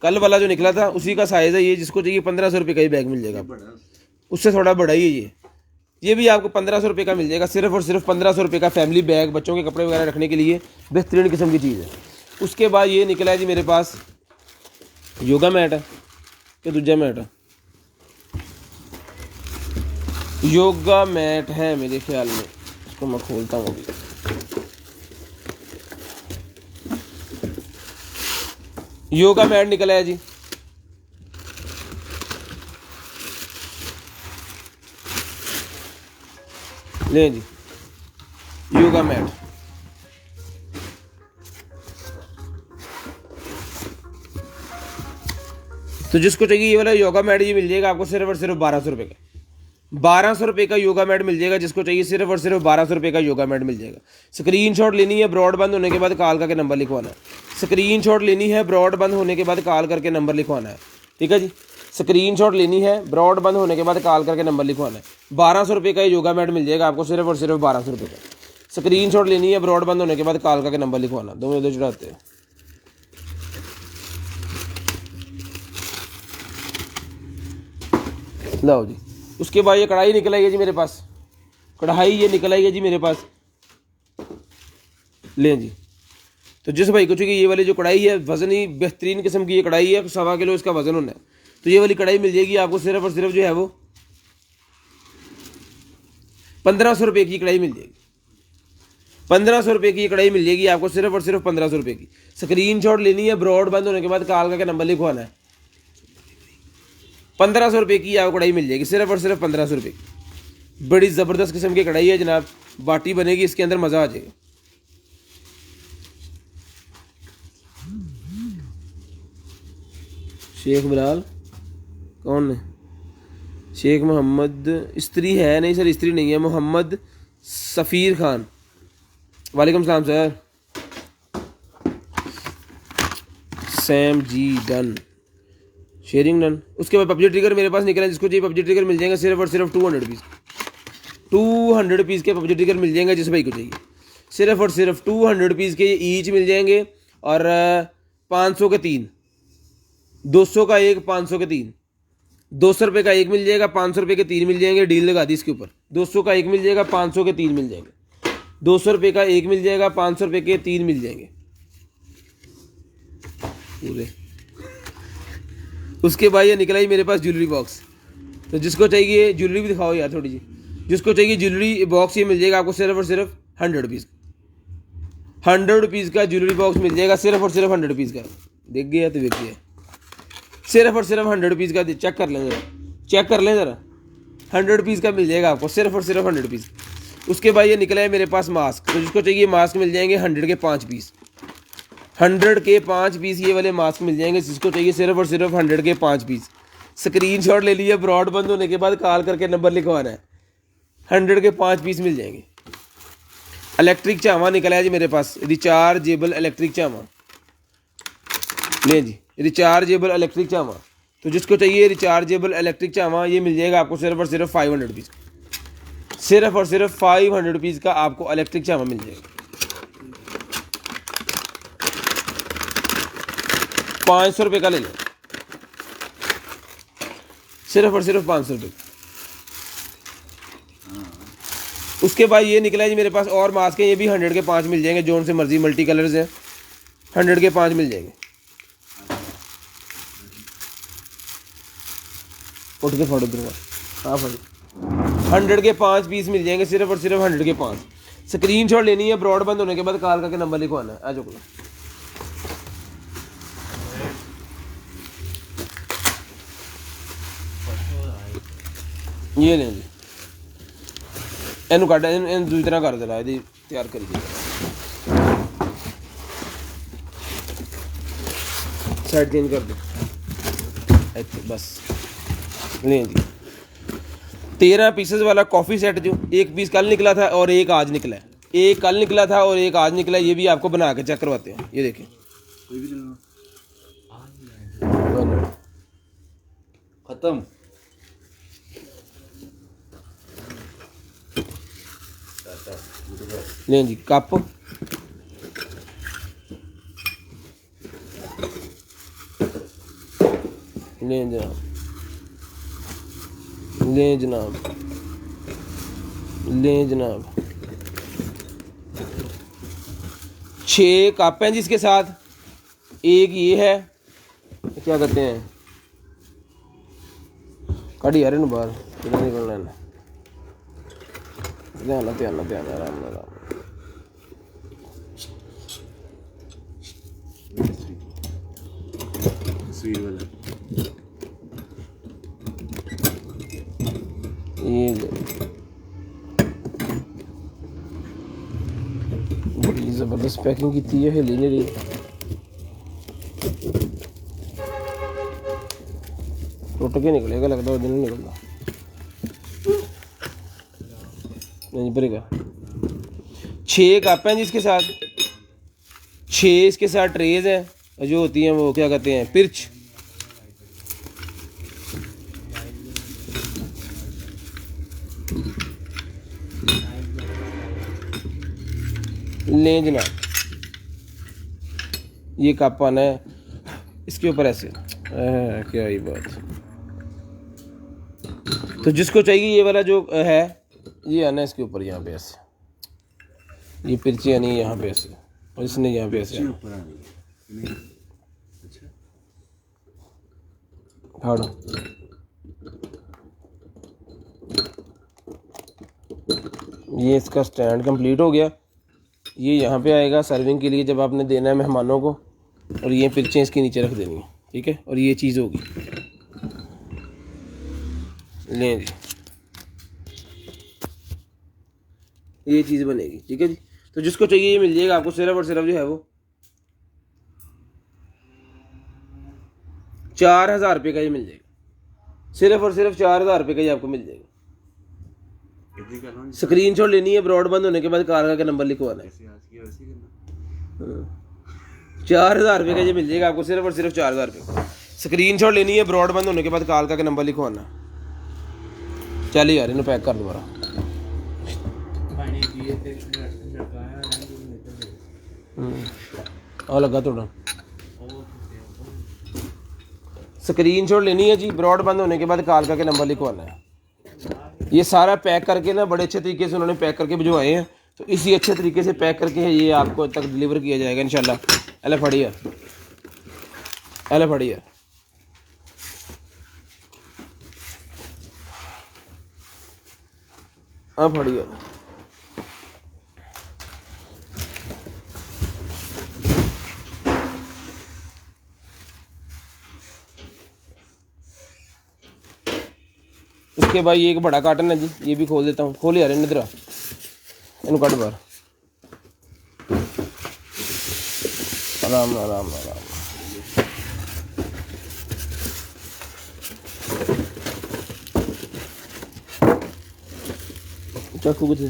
कल वाला जो निकला था उसी का साइज़ है ये, जिसको चाहिए 1500 रुपये का ही बैग मिल जाएगा। उससे थोड़ा बड़ा ही है ये भी आपको 1500 रुपये का मिल जाएगा। सिर्फ और सिर्फ 1500 रुपये का फैमिली बैग, बच्चों के कपड़े वगैरह रखने के लिए बेहतरीन किस्म की चीज़ है। उसके बाद ये निकला है जी मेरे पास योगा मैट है कि दूजा मैट है, योगा मैट है मेरे ख्याल में। इसको मैं खोलता हूँ अभी। योगा मैट निकला है जी, ले जी योगा मैट। तो जिसको चाहिए ये वाला योगा मैट ये मिल जाएगा आपको सिर्फ और सिर्फ 1200 रुपये का। 1200 रुपये का योगा मैट मिल जाएगा, जिसको चाहिए सिर्फ और सिर्फ 1200 रुपये का योगा मैट मिल जाएगा। स्क्रीनशॉट लेनी है, ब्रॉड बंद होने के बाद कॉल करके नंबर लिखवाना है। स्क्रीनशॉट लेनी है, ब्रॉड बंद होने के बाद कॉल करके नंबर लिखवाना है। ठीक है जी, स्क्रीनशॉट लेनी है, ब्रॉड बंद होने के बाद कॉल करके नंबर लिखवाना है। 1200 रुपये का योगा मैट मिल जाएगा आपको सिर्फ और सिर्फ 1200 रुपये का। स्क्रीनशॉट लेनी है, ब्रॉड बंद होने के बाद कॉल करके नंबर लिखवाना। दोनों इधर चढ़ाते हैं। लो जी, उसके बाद ये कढ़ाई निकल आई है जी मेरे पास, कढ़ाई ये निकल आई है जी मेरे पास, लें जी। तो जिस भाई को चाहिए ये वाली जो कढ़ाई है, वज़न ही बेहतरीन किस्म की ये कढ़ाई है, 1.25 किलो इसका वज़न होना है। तो ये वाली कढ़ाई मिल जाएगी आपको सिर्फ और सिर्फ जो है वो 1500 रुपये की कढ़ाई मिल जाएगी। 1500 रुपये की कढ़ाई मिल जाएगी आपको सिर्फ और सिर्फ 1500 रुपये की। स्क्रीनशॉट लेनी है, ब्रॉड बंद होने के बाद कॉल करके नंबर लिखवाना है। 1500 रुपये की आपको कढ़ाई मिल जाएगी, सिर्फ और सिर्फ 1500 रुपये की। बड़ी ज़बरदस्त किस्म की कढ़ाई है जनाब, बाटी बनेगी इसके अंदर, मज़ा आ जाएगा। शेख बिलाल कौन है? शेख मोहम्मद स्त्री है? नहीं सर, स्त्री नहीं है, मोहम्मद सफ़ीर खान। वालेकुम सलाम sir. Sam ji done. Sharing none. उसके बाद पबजी ट्रिगर मेरे पास निकला है, जिसको चाहिए पबजी ट्रिगर मिल जाएगा सिर्फ और सिर्फ 200 रुपीज़। 200 रुपीज़ के पबजी ट्रिगर मिल जाएंगे जिस भाई को चाहिए, सिर्फ और सिर्फ 200 रुपीज़ के ईच मिल जाएंगे। और 500 के 3, 200 का एक, 500 के 3, 200 रुपये का एक मिल जाएगा, 500 रुपये के 3 मिल जाएंगे। डील लगा दी इसके ऊपर, 200 का एक मिल जाएगा, 500 के 3 मिल जाएंगे। 200 रुपये का एक मिल जाएगा, 500 रुपये के 3 मिल जाएंगे पूरे। उसके बाद ये निकला ही मेरे पास ज्वेलरी बॉक्स। तो जिसको चाहिए ज्वेलरी भी दिखाओ यार थोड़ी सी, जिसको चाहिए ज्वेलरी बॉक्स ये मिल जाएगा आपको सिर्फ और सिर्फ 100 रुपीज़। 100 रुपीज़ का ज्वेलरी बॉक्स मिल जाएगा सिर्फ और सिर्फ 100 रुपीज़ का। देख गया तो देख गया, सिर्फ और सिर्फ 100 रुपीज़ का। चेक कर लें ज़रा, चेक कर लें ज़रा, 100 रुपीज़ का मिल जाएगा आपको सिर्फ और सिर्फ 100 रुपीज़। उसके बाद ये निकला है मेरे पास मास्क। तो जिसको चाहिए मास्क मिल जाएंगे 100 के 5 पीस। 100 के 5 पीस ये वाले मास्क मिल जाएंगे, जिसको चाहिए सिर्फ और सिर्फ 100 के 5 पीस। स्क्रीनशॉट ले लिया, ब्रॉड बंद होने के बाद कॉल करके नंबर लिखवाना है। 100 के 5 पीस मिल जाएंगे। इलेक्ट्रिक चावा निकला है जी मेरे पास, रिचार्जेबल इलेक्ट्रिक चावा। नहीं जी, रिचार्जेबल इलेक्ट्रिक चावा। तो जिसको चाहिए रिचार्जेबल इलेक्ट्रिक चावा ये मिल जाएगा आपको सिर्फ और सिर्फ 500 रुपीज़। सिर्फ और सिर्फ 500 रुपीज़ का आपको इलेक्ट्रिक चावा मिल जाएगा। 500 रुपये का ले लो, सिर्फ और सिर्फ 500 रुपये। उसके बाद ये निकला है जी मेरे पास और मास्क हैं, ये भी 100 के 5 मिल जाएंगे, जोन से मर्जी, मल्टी कलर्स हैं, 100 के 5 मिल जाएंगे। उठ के फोटो दूंगा, हाँ फोटो। 100 के 5 पीस मिल जाएंगे सिर्फ और सिर्फ 100 के 5। स्क्रीनशॉट लेनी है, ब्रॉड बंद होने के बाद कॉल करके नंबर लिखवाना है। आ जाओ ये लें जी, ਇਹਨੂੰ ਕੱਢ, ਇਹਨੂੰ ਦੂਜੀ ਤਰ੍ਹਾਂ ਕਰ ਦੇਣਾ, ਇਹਦੀ ਤਿਆਰ ਕਰੀ ਜੀ ਸਾਈਡ ਚੇਂਜ ਕਰ ਦੋ ਇੱਥੇ बस। लें जी 13 पीसेस वाला कॉफ़ी सेट, जो एक पीस कल निकला था और एक आज निकला है, एक कल निकला था और एक आज निकला है। ये भी आपको बना के चेक करवाते हैं, ये देखें। खत्म। लें जी कप, लें जनाब, लें जनाब, लें जनाब। 6 कप हैं जिसके साथ, एक ये है, क्या कहते हैं, कड़ी यार बाहर कितना निकलना है। ध्यान ध्यान ध्यान, आराम आराम। स्वीट वाला ये बड़ी ज़बरदस्त पैकिंग की है, हिली नहीं रही। टूट के निकलेगा लगता है, नहीं निकलता नहीं भरेगा। 6 कप हैं जिसके साथ, 6 इसके साथ ट्रेज हैं जो होती हैं, वो क्या कहते हैं, पिर्च। लें जनाब, ये कप आना है इसके ऊपर ऐसे, क्या ही बात। तो जिसको चाहिए ये वाला जो है, ये आना है इसके ऊपर, यहाँ पे ऐसे, ये पिर्ची आनी है यहाँ पे ऐसे, और इसने यहाँ पे ऐसे फाड़ो। ये इसका स्टैंड कंप्लीट हो गया। ये यहाँ पे आएगा सर्विंग के लिए जब आपने देना है मेहमानों को, और ये पिर्चें इसके नीचे रख देनी है, ठीक है। और ये चीज़ होगी, लें जी, ये चीज़ बनेगी, ठीक है जी। तो जिसको चाहिए ये मिल जाएगा आपको सिर्फ और सिर्फ जो है वो 4000 रुपये का ये मिल जाएगा, सिर्फ और सिर्फ 4000 रुपये का ये आपको मिल जाएगा। स्क्रीनशॉट लेनी है, ब्रॉड बंद होने के बाद कार का नंबर लिखवाना है। 4000 रुपये का ये मिल जाएगा आपको सिर्फ और सिर्फ 4000 रुपये। स्क्रीनशॉट लेनी है, ब्रॉडबैंड होने के बाद कॉल करके नंबर लिखवाना। चल यार इन्हें पैक कर दोबारा। और लगा थोड़ा स्क्रीनशॉट लेनी है जी, ब्रॉडबैंड होने के बाद कॉल करके नंबर लिखवाना है। ये सारा पैक करके ना बड़े अच्छे तरीके से उन्होंने पैक करके भिजवाए हैं, तो इसी अच्छे तरीके से पैक करके ये आपको तक डिलीवर किया जाएगा इंशाल्लाह। अले फड़िया, अले फड़िया। हाँ फड़िया। उसके बाद ये एक बड़ा कार्टन है जी, ये भी खोल देता हूँ। खोल यार इधर आ, इन कट बार। आराम आराम आराम। चाकू कितने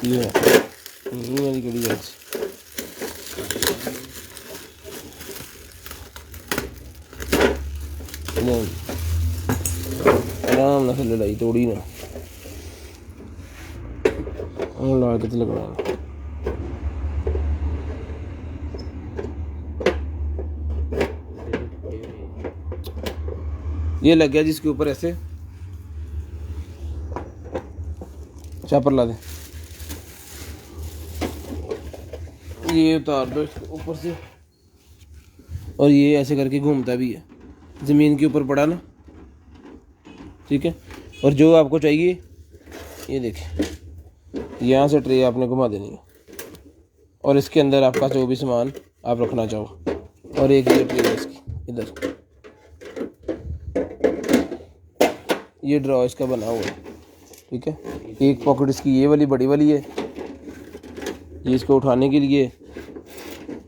ये मेरी कड़ी है। आराम ना लड़ाई तोड़ी ना ला के लगवाना। ये लग गया जिसके ऊपर ऐसे चापर ला दे, ये उतार दो इसको ऊपर से, और ये ऐसे करके घूमता भी है, ज़मीन के ऊपर पड़ा ना, ठीक है। और जो आपको चाहिए ये देखिए, यहाँ से ट्रे आपने घुमा देनी है, और इसके अंदर आपका जो भी सामान आप रखना चाहो, और एक ये ट्रे है इसकी इधर, ये ड्रॉ इसका बना हुआ है, ठीक है। एक पॉकेट इसकी ये वाली बड़ी वाली है, ये इसको उठाने के लिए।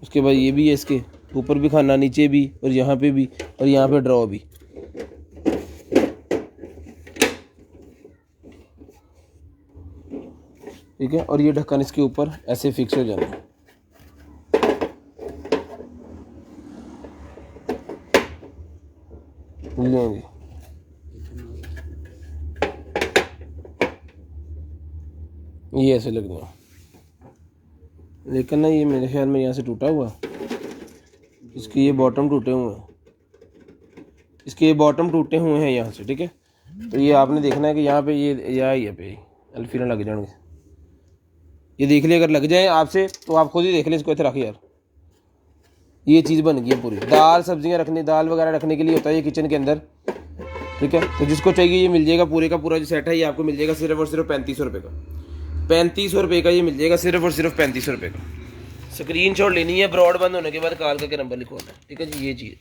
उसके बाद ये भी है, इसके ऊपर भी खाना, नीचे भी, और यहाँ पे भी, और यहाँ पे ड्रॉ भी। ठीक है। और ये ढक्कन इसके ऊपर ऐसे फिक्स हो जाना है। लेंगे ये ऐसे लगना है, लेकिन ना ये मेरे ख्याल में यहाँ से टूटा हुआ, इसके ये बॉटम टूटे हुए हैं, इसके ये बॉटम टूटे हुए हैं यहाँ से, ठीक है। तो ये आपने देखना है कि यहाँ पे ये पे अल्फी ना लग जाएंगे, ये देख लिया, अगर लग जाए आपसे तो आप खुद ही देख लें इसको, इधर रख यार। ये चीज़ बन गई है पूरी, दाल सब्जियां रखने, दाल वगैरह रखने के लिए होता है ये किचन के अंदर, ठीक है। तो जिसको चाहिए ये मिल जाएगा, पूरे का पूरा जो सेट है ये आपको मिल जाएगा सिर्फ और सिर्फ 3500 रुपये का। 3500 रुपये का ये मिल जाएगा, सिर्फ और सिर्फ 3500 रुपये का। स्क्रीनशॉट लेनी है, ब्रॉडबैंड होने के बाद कॉल करके नंबर लिखवाना है, ठीक है जी। ये चीज़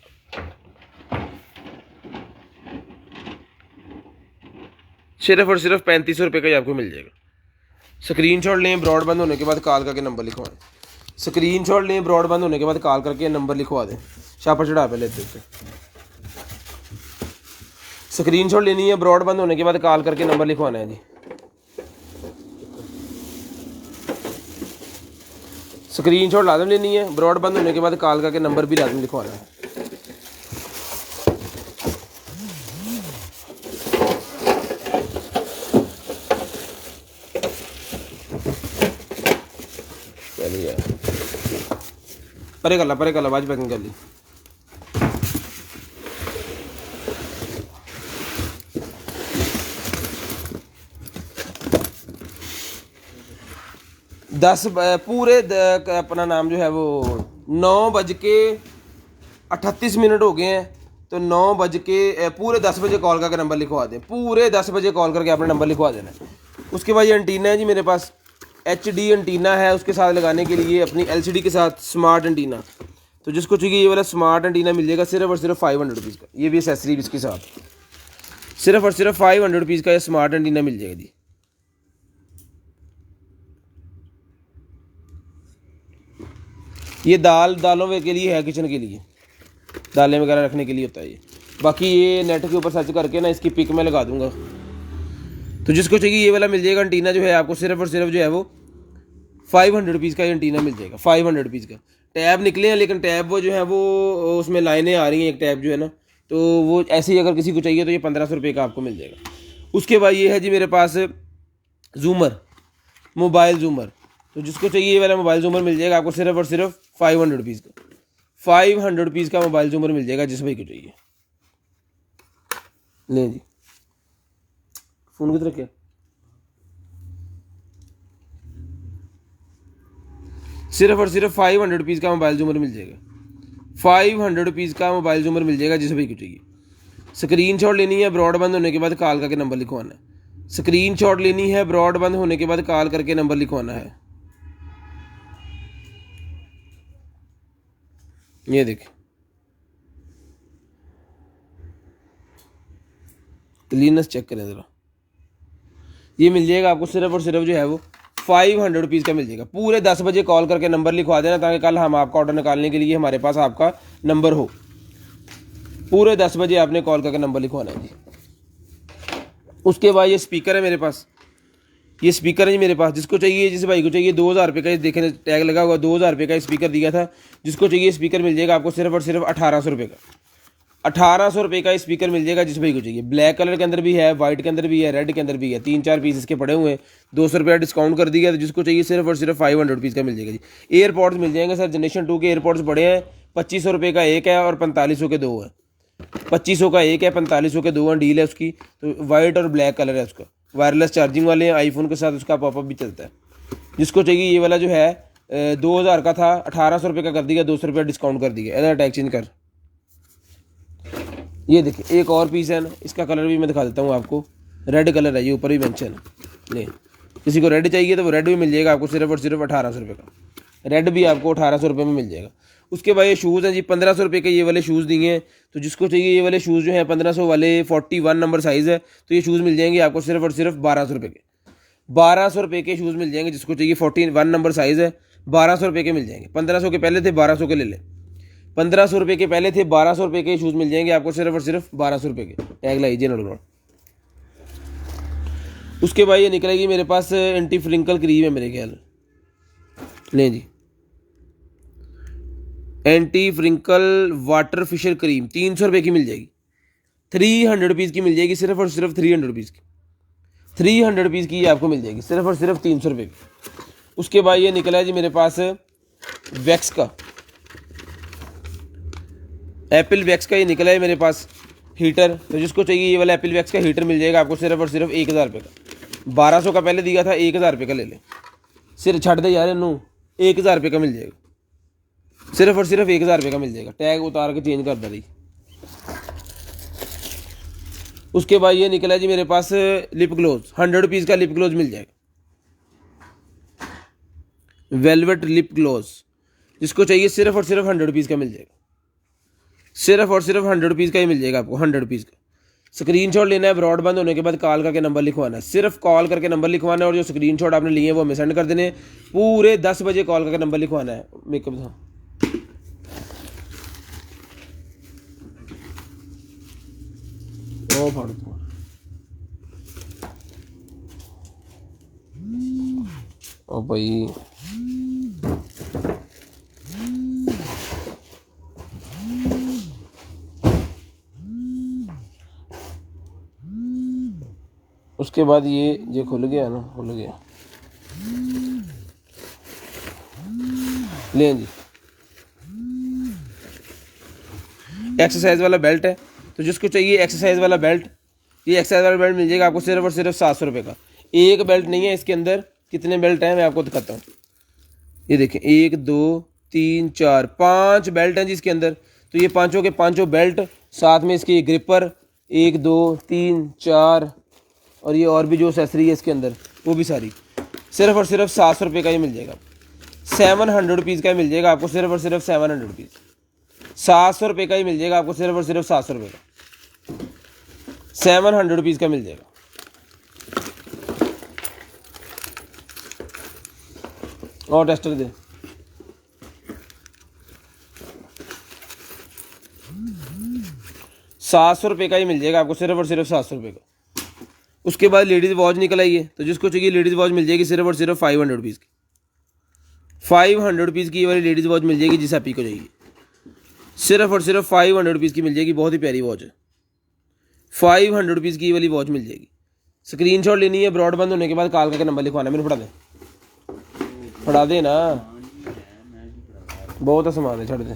सिर्फ और सिर्फ 3500 रुपये का ही आपको मिल जाएगा। स्क्रीनशॉट लें, ब्रॉडबैंड होने के बाद कॉल करके नंबर लिखवाएं। स्क्रीनशॉट लें, ब्रॉडबैंड होने के बाद कॉल करके नंबर लिखवा दें। शापर चढ़ा पे लेते थे। स्क्रीनशॉट लेनी है, ब्रॉडबैंड होने के बाद कॉल करके नंबर लिखवाना है जी। स्क्रीनशॉट लाजम लेनी है, ब्रॉडबैंड होने के बाद कॉल करके नंबर भी लाजम लिखवाना है। चलिए परे कला बाज पैकिंग कर ली। अपना नाम जो है वो 9:38 हो गए हैं, तो 9 पूरे 10 बजे कॉल करके नंबर लिखवा दें। पूरे 10 बजे कॉल करके अपना नंबर लिखवा देना है। उसके बाद ये एंटीना है जी मेरे पास, HD एंटीना है, उसके साथ लगाने के लिए अपनी LCD के साथ स्मार्ट एंटीना। तो जिसको चाहिए ये वाला स्मार्ट एंटीना मिल जाएगा सिर्फ और सिर्फ 500 रुपीज़ का। ये भी एसेसरी इसके साथ सिर्फ और सिर्फ 500 रुपीज़ का ये स्मार्ट एंटीना मिल जाएगा जी। ये दालों के लिए है, किचन के लिए दालें वगैरह रखने के लिए होता है ये। बाकी ये नेट के ऊपर सर्च करके ना इसकी पिक मैं लगा दूंगा। तो जिसको चाहिए ये वाला मिल जाएगा एंटीना जो है आपको सिर्फ और सिर्फ जो है वो 500 रुपीज़ का ये एंटीना मिल जाएगा, 500 रुपीज़ का। टैब निकले हैं लेकिन टैब वो जो है वो उसमें लाइनें आ रही हैं, एक टैब जो है ना, तो वो ऐसे ही अगर किसी को चाहिए तो ये 1500 रुपये का आपको मिल जाएगा। उसके बाद ये है जी मेरे पास जूमर, मोबाइल जूमर। तो जिसको चाहिए ये वाला मोबाइल जूमर मिल जाएगा आपको सिर्फ और सिर्फ 500 रुपीज़ का। 500 रुपीज़ का मोबाइल जूमर मिल जाएगा जिस भाई को चाहिए। लें जी, फ़ोन किधर रखे? सिर्फ और सिर्फ 500 रुपीज़ का मोबाइल जूमर मिल जाएगा। 500 रुपीज़ का मोबाइल जूमर मिल जाएगा जिस भाई को चाहिए। स्क्रीनशॉट लेनी है, ब्रॉडबैंड होने के बाद कॉल करके नंबर लिखवाना है। स्क्रीनशॉट लेनी है, ब्रॉडबैंड होने के बाद कॉल करके नंबर लिखवाना है। ये देखें, क्लीननेस चेक करें ज़रा। ये मिल जाएगा आपको सिर्फ और सिर्फ जो है वो 500 रुपीज़ का मिल जाएगा। पूरे 10 बजे कॉल करके नंबर लिखवा देना ताकि कल हम आपका ऑर्डर निकालने के लिए हमारे पास आपका नंबर हो। पूरे 10 बजे आपने कॉल करके नंबर लिखवाना है जी। उसके बाद ये स्पीकर है मेरे पास, ये स्पीकर है जी मेरे पास। जिसको चाहिए, जिस भाई को चाहिए 2000 रुपये का, देखें टैग लगा हुआ, 2000 रुपये का स्पीकर दिया था। जिसको चाहिए स्पीकर मिल जाएगा आपको सिर्फ और सिर्फ 1800 रुपये का। 1800 रुपये का स्पीकर मिल जाएगा जिस भाई को चाहिए। ब्लैक कलर के अंदर भी है, वाइट के अंदर भी है, रेड के अंदर भी है। 3-4 पीस इसके पड़े हुए हैं, 200 रुपया डिस्काउंट कर दिया। तो जिसको चाहिए सिर्फ और सिर्फ 500 रुपीज़ का मिल जाएगा जी। एयरपॉड्स मिल जाएंगे सर, जनरेशन 2 के एयरपॉड्स बड़े हैं। 2500 रुपये का एक है और 4500 के 2 हैं। 2500 का एक है, 4500 के 2 हैं। डील है उसकी। तो वाइट और ब्लैक कलर है उसका, वायरलेस चार्जिंग वाले हैं। आईफोन के साथ उसका पॉपअप भी चलता है। जिसको चाहिए ये वाला जो है 2000 का था, 1800 रुपये का कर दिया, 200 रुपया डिस्काउंट कर दिया। इधर टैग चेंज कर। ये देखिए एक और पीस है ना, इसका कलर भी मैं दिखा देता हूँ आपको। रेड कलर है, ये ऊपर भी मेंशन है। ले, किसी को रेड चाहिए तो वो रेड भी मिल जाएगा आपको सिर्फ और सिर्फ 1800 रुपये का। रेड भी आपको 1800 रुपये में मिल जाएगा। उसके बाद ये शूज़ हैं जी, 1500 रुपये के ये वाले शूज़ दिए हैं। तो जिसको चाहिए ये वाले शूज़ जो हैं 1500 वाले, 41 नंबर साइज़ है, तो ये शूज़ मिल जाएंगे आपको सिर्फ और सिर्फ 1200 रुपये के। 1200 रुपये के शूज़ मिल जाएंगे। जिसको चाहिए 41 नंबर साइज़ है, 1200 रुपये के मिल जाएंगे। 1500 के पहले थे, 1200 के ले लें। 1500 रुपये के पहले थे, 1200 रुपये के शूज़ मिल जाएंगे आपको सिर्फ और सिर्फ 1200 रुपये के। टैग लाइए नोट। उसके बाद ये निकलेगी मेरे पास एंटी फ्रिंकल क्रीम है मेरे ख्याल। लें जी, एंटी फ्रिंकल वाटर फिशर क्रीम 300 रुपये की मिल जाएगी। 300 रुपीज़ की मिल जाएगी, सिर्फ और सिर्फ 300 रुपीज़ की। 300 रुपीज़ की आपको मिल जाएगी सिर्फ और सिर्फ 300 रुपये की। उसके बाद ये निकला है जी मेरे पास वैक्स का, एप्पल वैक्स का ये निकला है मेरे पास हीटर। तो जिसको चाहिए ये वाला एप्पल वैक्स का हीटर मिल जाएगा आपको सिर्फ और सिर्फ 1000 रुपये का। 1200 का पहले दिया था, 1000 रुपये का ले लें। सिर्फ छड़ दे यार नू, 1000 रुपये का मिल जाएगा। सिर्फ और सिर्फ 1000 रुपये का मिल जाएगा। टैग उतार के चेंज कर दे रही। उसके बाद ये निकला जी मेरे पास लिप ग्लोज, 100 रुपीज़ का लिप ग्लोज मिल जाएगा। वेलवेट लिप ग्लोज जिसको चाहिए सिर्फ और सिर्फ 100 रुपीज़ का मिल जाएगा। सिर्फ और सिर्फ 100 रुपीज़ का ही मिल जाएगा आपको, 100 रुपीज़ का। स्क्रीनशॉट लेना है, ब्रॉडबैंड होने के बाद कॉल करके नंबर लिखवाना है। सिर्फ कॉल करके नंबर लिखवाना है और जो स्क्रीनशॉट आपने लिए हैं वो हमें सेंड कर देने। पूरे 10 बजे कॉल करके नंबर लिखवाना है। मेकअप था ओ फाड़ ओ भाई, उसके बाद ये खुल गया ना, खुल गया। लें जी, एक्सरसाइज वाला बेल्ट है। तो जिसको चाहिए एक्सरसाइज वाला बेल्ट, ये एक्सरसाइज वाला बेल्ट मिल जाएगा आपको सिर्फ और सिर्फ 700 रुपये का। एक बेल्ट नहीं है इसके अंदर, कितने बेल्ट हैं मैं आपको दिखाता हूँ। ये देखें 1 2 3 4 5 बेल्ट हैं जिसके अंदर। तो ये पांचों के पांचों बेल्ट, साथ में इसकी ग्रिपर 1 2 3 4 और ये और भी जो एक्सेसरी है इसके अंदर वो भी सारी सिर्फ और सिर्फ 700 रुपये का ही मिल जाएगा। 700 रुपीज़ का मिल जाएगा आपको सिर्फ और सिर्फ 700 रुपीज़। 700 रुपये का ही मिल जाएगा आपको सिर्फ और सिर्फ 700 रुपये का। 700 रुपीज़ का मिल जाएगा। और टेस्टर दे, ₹700 का ही मिल जाएगा आपको सिर्फ और सिर्फ 700 रुपये का। उसके बाद लेडीज़ वॉच निकल आई है। तो जिसको चाहिए लेडीज़ वॉच मिल जाएगी सिर्फ और सिर्फ 500 रुपीज़ की। 500 रुपीज़ की ये वाली लेडीज़ वॉच मिल जाएगी जिस आप को चाहिए, सिर्फ और सिर्फ 500 रुपीज़ की मिल जाएगी। बहुत ही प्यारी वॉच है, 500 रुपीज़ की ये वाली वॉच मिल जाएगी। स्क्रीनशॉट लेनी है, ब्रॉडबैंड होने के बाद कॉल करके नंबर लिखवाना है। मैंने पढ़ा दे ना, बहुत है सामान है, छड़ दे।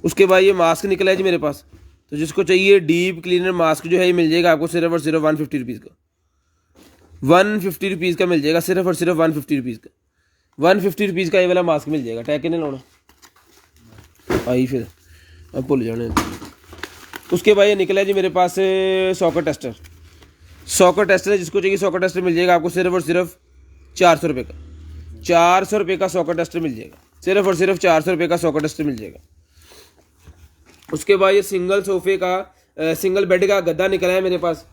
उसके बाद ये मास्क निकला है जी मेरे पास, तो जिसको चाहिए डीप क्लीनर मास्क जो है ये मिल जाएगा आपको सिर्फ और सिर्फ 150 रुपीज़ का, 150 रुपीज़ का मिल जाएगा, सिर्फ और सिर्फ 150 रुपीज़ का, 150 रुपीज़ का ये वाला मास्क मिल जाएगा। टैग कितने लाना आई फिर अब भूल जाने। उसके बाद ये निकला है जी मेरे पास सॉकेट टेस्टर, सॉकेट टेस्टर है, जिसको चाहिए सॉकेट टेस्टर मिल जाएगा आपको सिर्फ और सिर्फ 400 रुपये का, 400 रुपये का सॉकेट टेस्टर मिल जाएगा, सिर्फ और सिर्फ 400 रुपये का सॉकेट टेस्टर मिल जाएगा। उसके बाद ये सिंगल सोफे का सिंगल बेड का गद्दा निकला है मेरे पास,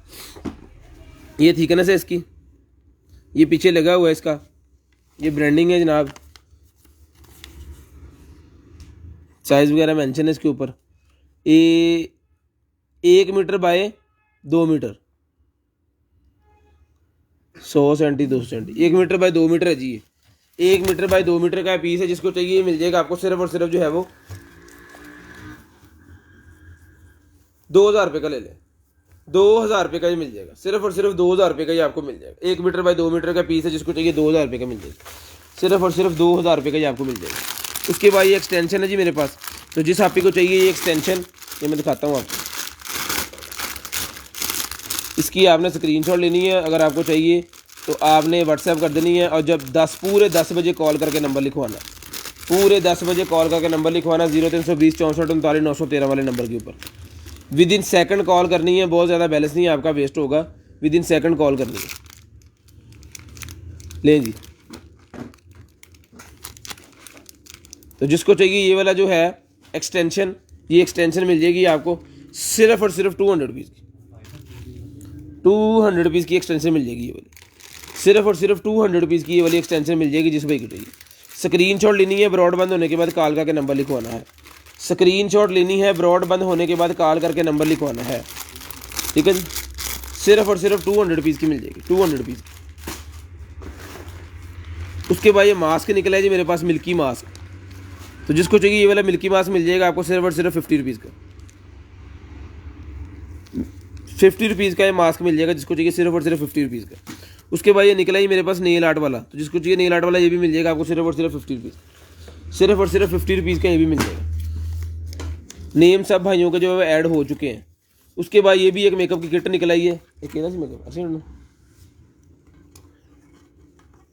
ये थिकनेस है इसकी, ये पीछे लगा हुआ है इसका, ये ब्रांडिंग है जनाब, साइज़ वगैरह मेंशन है इसके ऊपर। ये 1 metre by 2 metre, 100 centi 200 centi, 1 metre by 2 metre है जी, ये 1 मीटर बाय 2 मीटर का पीस है। जिसको चाहिए मिल जाएगा आपको सिर्फ और सिर्फ जो है वो 2000 रुपये का ले लें, 2000 रुपये का ही मिल जाएगा, सिर्फ और सिर्फ 2000 रुपये का ही आपको मिल जाएगा। 1 मीटर बाय 2 मीटर का पीस है, जिसको चाहिए 2000 रुपये का मिल जाएगा, सिर्फ और सिर्फ 2000 रुपये का ही आपको मिल जाएगा। उसके बाद ये एक्सटेंशन है जी मेरे पास, तो जिस आप को चाहिए ये एक्सटेंशन, ये मैं दिखाता हूँ आपको। इसकी आपने स्क्रीनशॉट लेनी है, अगर आपको चाहिए तो आपने व्हाट्सएप कर देनी है, और जब पूरे 10 बजे कॉल करके नंबर लिखवाना, पूरे 10 बजे कॉल करके नंबर लिखवाना 0320 64 39 913 वाले नंबर के ऊपर। विद इन सेकंड कॉल करनी है, बहुत ज़्यादा बैलेंस नहीं है आपका वेस्ट होगा, विद इन सेकंड कॉल करनी है। लें जी, तो जिसको चाहिए ये वाला जो है एक्सटेंशन, ये एक्सटेंशन मिल जाएगी आपको सिर्फ और सिर्फ 200 रुपीज़ की, 200 रुपीज़ की एक्सटेंशन मिल जाएगी ये वाली, सिर्फ और सिर्फ 200 रुपीज़ की ये वाली एक्सटेंशन मिल जाएगी जिस भाई को चाहिए। स्क्रीनशॉट लेनी है, ब्रॉडबैंड होने के बाद कॉल करके नंबर लिखवाना है, स्क्रीनशॉट लेनी है, ब्रॉडबैंड होने के बाद कॉल करके नंबर लिखवाना है, ठीक है जी। सिर्फ और सिर्फ 200 रुपीज़ की मिल जाएगी, 200 रुपीज़ की। उसके बाद ये मास्क निकला है जी मेरे पास, मिल्की मास्क, तो जिसको चाहिए ये वाला मिल्की मास्क मिल जाएगा आपको सिर्फ और सिर्फ 50 रुपीज़ का, 50 रुपीज़ का ये मास्क मिल जाएगा, जिसको चाहिए सिर्फ और सिर्फ 50 रुपीज़ का। उसके बाद ये निकला ही मेरे पास नेल आर्ट वाला, तो जिसको चाहिए नेल आर्ट वाला ये भी मिल जाएगा आपको सिर्फ और सिर्फ 50 रुपीज़, सिर्फ और सिर्फ 50 रुपीज़ का ये भी मिल जाएगा। नेम सब भाइयों के जो है ऐड हो चुके हैं। उसके बाद ये भी एक मेकअप की किट निकल आई है, एक ना मेकअप अच्छा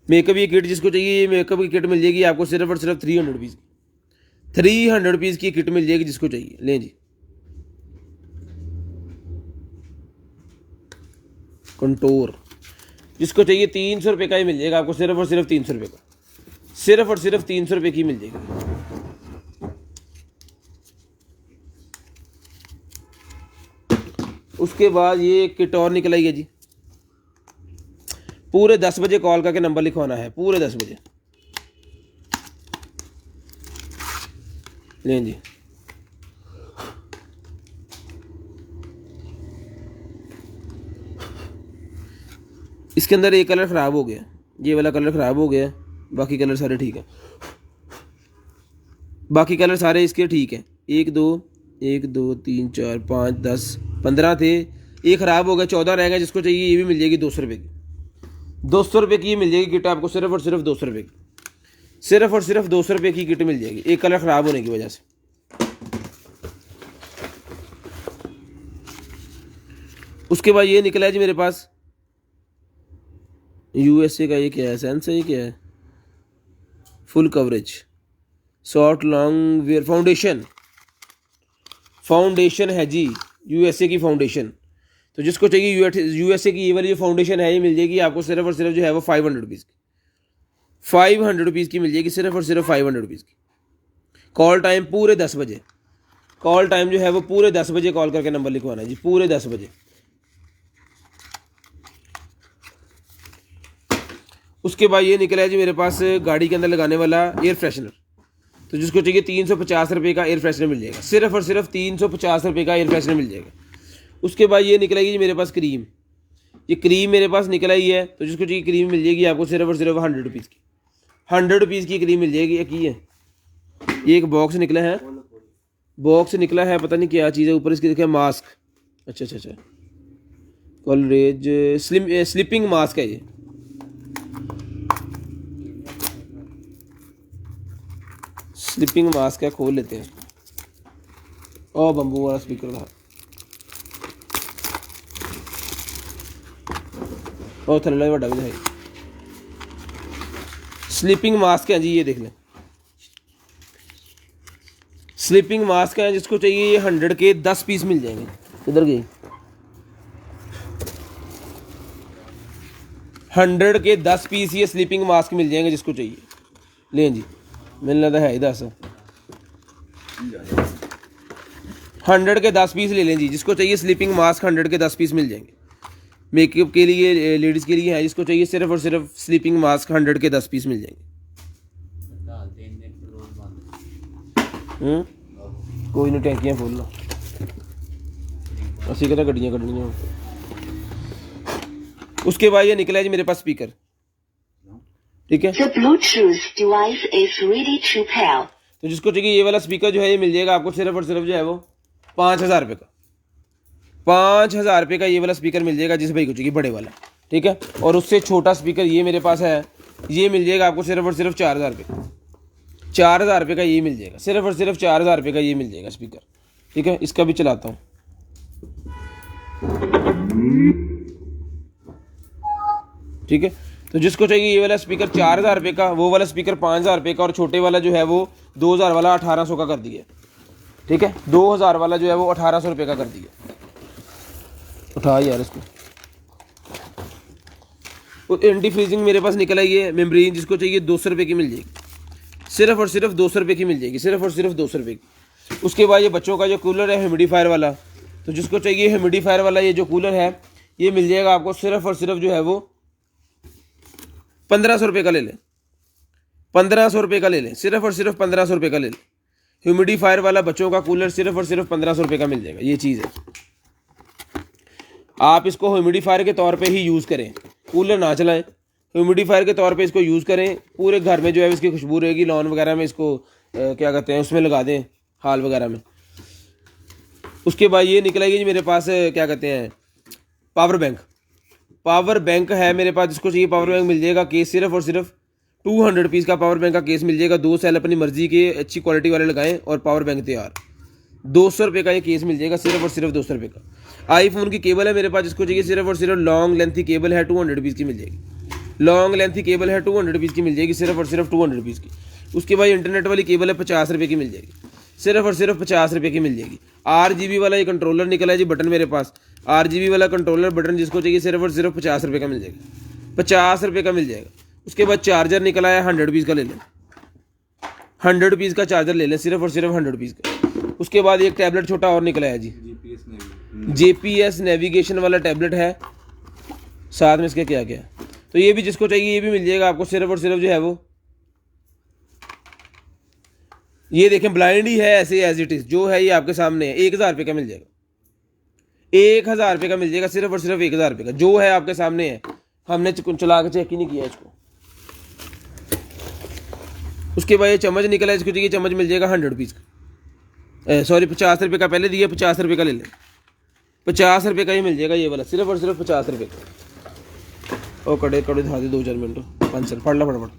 मेकअप ये किट, जिसको चाहिए ये मेकअप की किट मिल जाएगी आपको सिर्फ और सिर्फ 300 रुपीज़ की, 300 रुपीज़ की किट मिल जाएगी जिसको चाहिए। लें जी, कंटोर, जिसको चाहिए 300 रुपये का ही मिल जाएगा आपको सिर्फ और सिर्फ 300 रुपये का, सिर्फ और सिर्फ 300 रुपये की मिल जाएगी। उसके बाद ये एक किट और निकल आई है जी, पूरे 10 बजे कॉल करके नंबर लिखवाना है, पूरे 10 बजे। लें जी, इसके अंदर एक कलर ख़राब हो गया, ये वाला कलर ख़राब हो गया, बाकी कलर सारे ठीक है, बाकी कलर सारे इसके ठीक है। 1 2 3 4 5 10 15 थे, ये ख़राब हो गया, 14 रह गए। जिसको चाहिए ये भी मिल जाएगी 200 रुपये की, 200 रुपये की मिल जाएगी किट आपको सिर्फ और सिर्फ 200 रुपये की, सिर्फ और सिर्फ 200 रुपये की किट मिल जाएगी, एक कलर ख़राब होने की वजह से। उसके बाद ये निकला है जी मेरे पास यूएसए का, ये क्या है, सेंस है, ये क्या है, full coverage short long where foundation, foundation है जी यूएसए की फाउंडेशन। तो जिसको चाहिए यूएसए की ये वाली जो फाउंडेशन है ये मिल जाएगी आपको सिर्फ और सिर्फ जो है वो 500 रुपीज़ की, 500 रुपीज़ की मिल जाएगी, सिर्फ और सिर्फ 500 रुपीज़ की। कॉल टाइम पूरे 10 बजे, कॉल टाइम जो है वो पूरे 10 बजे कॉल करके नंबर लिखवाना है जी, पूरे 10 बजे। उसके बाद ये निकला है जी मेरे पास गाड़ी के अंदर लगाने वाला एयर फ्रेशनर, तो जिसको चाहिए 350 रुपये का एयर फ्रेशनर मिल जाएगा, सिर्फ और सिर्फ 350 रुपये का एयर फ्रेशनर मिल जाएगा। उसके बाद ये निकलेगी जी मेरे पास क्रीम, ये क्रीम मेरे पास निकल आई है, तो जिसको चाहिए क्रीम मिल जाएगी आपको सिर्फ और सिर्फ 100 रुपीज़ की, 100 रुपीज़ की क्रीम मिल जाएगी। एक ये एक बॉक्स निकला है, बॉक्स निकला है, पता नहीं क्या चीज़ है ऊपर इसके, देखिए मास्क, अच्छा कॉलरेज स्लीपिंग मास्क है ये। स्लीपिंग मास्क है, खोल लेते हैं इसको। ओ बम्बू वाला स्पीकर था, और थल्ला बड़ा भी है। स्लीपिंग मास्क है जी, ये देख लें, स्लीपिंग मास्क है। जिसको चाहिए ये 100 के 10 पीस मिल जाएंगे। इधर गई 100 के 10 पीस ये स्लीपिंग मास्क मिल जाएंगे जिसको चाहिए। लें जी, मिलने लगता है 10, 100 के 10 पीस ले लें जी। जिसको चाहिए स्लीपिंग मास्क 100 के 10 पीस मिल जाएंगे। मेकअप के लिए, लेडीज़ के लिए है, जिसको चाहिए सिर्फ और सिर्फ स्लीपिंग मास्क 100 के 10 पीस मिल जाएंगे। कोई नहीं, टैंकियाँ खोल लो, असी कहता गड्डियाँ कड्ढनियाँ। उसके बाद ये निकला है जी मेरे पास स्पीकर, ठीक है। The Bluetooth device is ready to pair. तो जिसको चाहिए ये वाला स्पीकर जो है ये मिल जाएगा आपको सिर्फ और सिर्फ जो है वो 5000 रुपये का, 5000 रुपये का ये वाला स्पीकर मिल जाएगा जिस भाई को चाहिए, बड़े वाला, ठीक है। और उससे छोटा स्पीकर ये मेरे पास है, ये मिल जाएगा आपको सिर्फ और सिर्फ 4000 रुपये का, 4000 रुपये का ये मिल जाएगा, सिर्फ और सिर्फ 4000 रुपये का ये मिल जाएगा स्पीकर, ठीक है। इसका भी चलाता हूँ, ठीक है। तो जिसको चाहिए ये वाला स्पीकर 4000 रुपये का, वो वाला स्पीकर 5000 रुपये का, और छोटे वाला जो है वो 2000 वाला 1800 का कर दिया, ठीक है। 2000 वाला जो है वो 1800 रुपये का कर दिया। उठा यार इसको। तो एंटी फ्रीजिंग मेरे पास निकल आई है मेम्ब्रेन, जिसको चाहिए 200 रुपये की मिल जाएगी, सिर्फ और सिर्फ 200 रुपये की मिल जाएगी, सिर्फ और सिर्फ 200 रुपये की। उसके बाद ये बच्चों का जो कूलर है ह्यूमिडिफायर वाला, तो जिसको चाहिए ह्यूमिडिफायर वाला ये जो कूलर है ये मिल जाएगा आपको सिर्फ और सिर्फ जो है वो 1500 रुपये का ले लें, 1500 रुपये का ले लें, सिर्फ और सिर्फ 1500 रुपये का ले लें। ह्यूमिडिफायर वाला बच्चों का कूलर सिर्फ और सिर्फ 1500 रुपये का मिल जाएगा। ये चीज़ है, आप इसको ह्यूमिडिफायर के तौर पे ही यूज़ करें, कूलर ना चलाएं, ह्यूमिडिफायर के तौर पे इसको यूज़ करें। पूरे घर में जो है इसकी खुशबू रहेगी, लॉन वगैरह में इसको क्या कहते हैं उसमें लगा दें, हाल वगैरह में। उसके बाद ये निकलेगी जी मेरे पास क्या कहते हैं पावर बैंक, पावर बैंक है मेरे पास। जिसको चाहिए पावर बैंक मिल जाएगा। केस सिर्फ और सिर्फ 200 रुपीज़ का पावर बैंक का केस मिल जाएगा। 2 सेल अपनी मर्जी के अच्छी क्वालिटी वाले लगाएं और पावर बैंक तैयार। 200 रुपये का ये केस मिल जाएगा, सिर्फ और सिर्फ 200 रुपये का। आईफोन की केबल है मेरे पास, जिसको चाहिए सिर्फ और सिर्फ लॉन्ग लेंथी केबल है 200 रुपीज़ की मिल जाएगी। लॉन्ग लेंथी केबल है 200 रुपीज़ की मिल जाएगी, सिर्फ और सिर्फ 200 रुपीज़ की। उसके बाद इंटरनेट वाली केबल है 50 रुपये की मिल जाएगी, सिर्फ और सिर्फ 50 रुपये की मिल जाएगी। RGB वाला ये कंट्रोलर निकला है जी बटन मेरे पास, RGB वाला कंट्रोलर बटन जिसको चाहिए सिर्फ और सिर्फ 50 रुपये का मिल जाएगा, 50 रुपये का मिल जाएगा। उसके बाद चार्जर निकला है 100 रुपीज़ का ले लें, 100 रुपीज़ का चार्जर ले लें, सिर्फ और सिर्फ 100 रुपीज़ का। उसके बाद एक टैबलेट छोटा और निकला है जी, GPS नेविगेशन वाला टैबलेट है, साथ में इसके क्या क्या है। तो ये भी जिसको चाहिए ये भी मिल जाएगा आपको, सिर्फ और सिर्फ जो है वो ये देखें ब्लाइंड ही है ऐसे एज इट इज़ जो है ये आपके सामने है। 1000 रुपये का मिल जाएगा, 1000 रुपये का मिल जाएगा, सिर्फ और सिर्फ 1000 रुपये का जो है आपके सामने है। हमने चला के चेक ही नहीं किया इसको। उसके बाद ये चम्मच निकला है, इसको चाहिए चम्मच मिल जाएगा 100 रुपीज़ का, सॉरी 50 रुपये का पहले दिया, 50 रुपये का ले लें, 50 रुपये का ही मिल जाएगा ये वाला, सिर्फ और सिर्फ 50 रुपये का। और कड़े कड़े था 2-4 मिनट पेंसिल पढ़ ला फटाफट।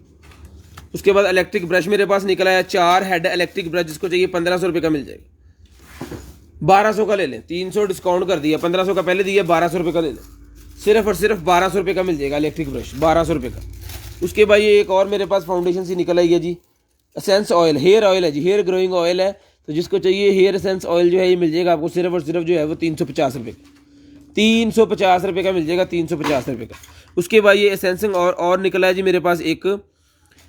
उसके बाद इलेक्ट्रिक ब्रश मेरे पास निकला है 4 हेड इलेक्ट्रिक ब्रश, जिसको चाहिए 1500 रुपये का मिल जाएगा, 1200 का ले लें, 300 डिस्काउंट कर दिया, 1500 का पहले दिया, 1200 रुपये का ले लें, सिर्फ और सिर्फ 1200 रुपये का मिल जाएगा इलेक्ट्रिक ब्रश, 1200 रुपये का। उसके बाद ये एक और मेरे पास फाउंडेशन सी निकल आई है जी, एसेंस ऑयल, हेयर ऑयल है जी, हेयर ग्रोइंग ऑयल है। तो जिसको चाहिए हेयर एसेंस ऑयल जो है ये मिल जाएगा आपको सिर्फ और सिर्फ जो है वो 350 रुपये का, 350 रुपये का मिल जाएगा, 350 रुपये का। उसके बाद ये एसेंसिंग और निकला है जी मेरे पास एक,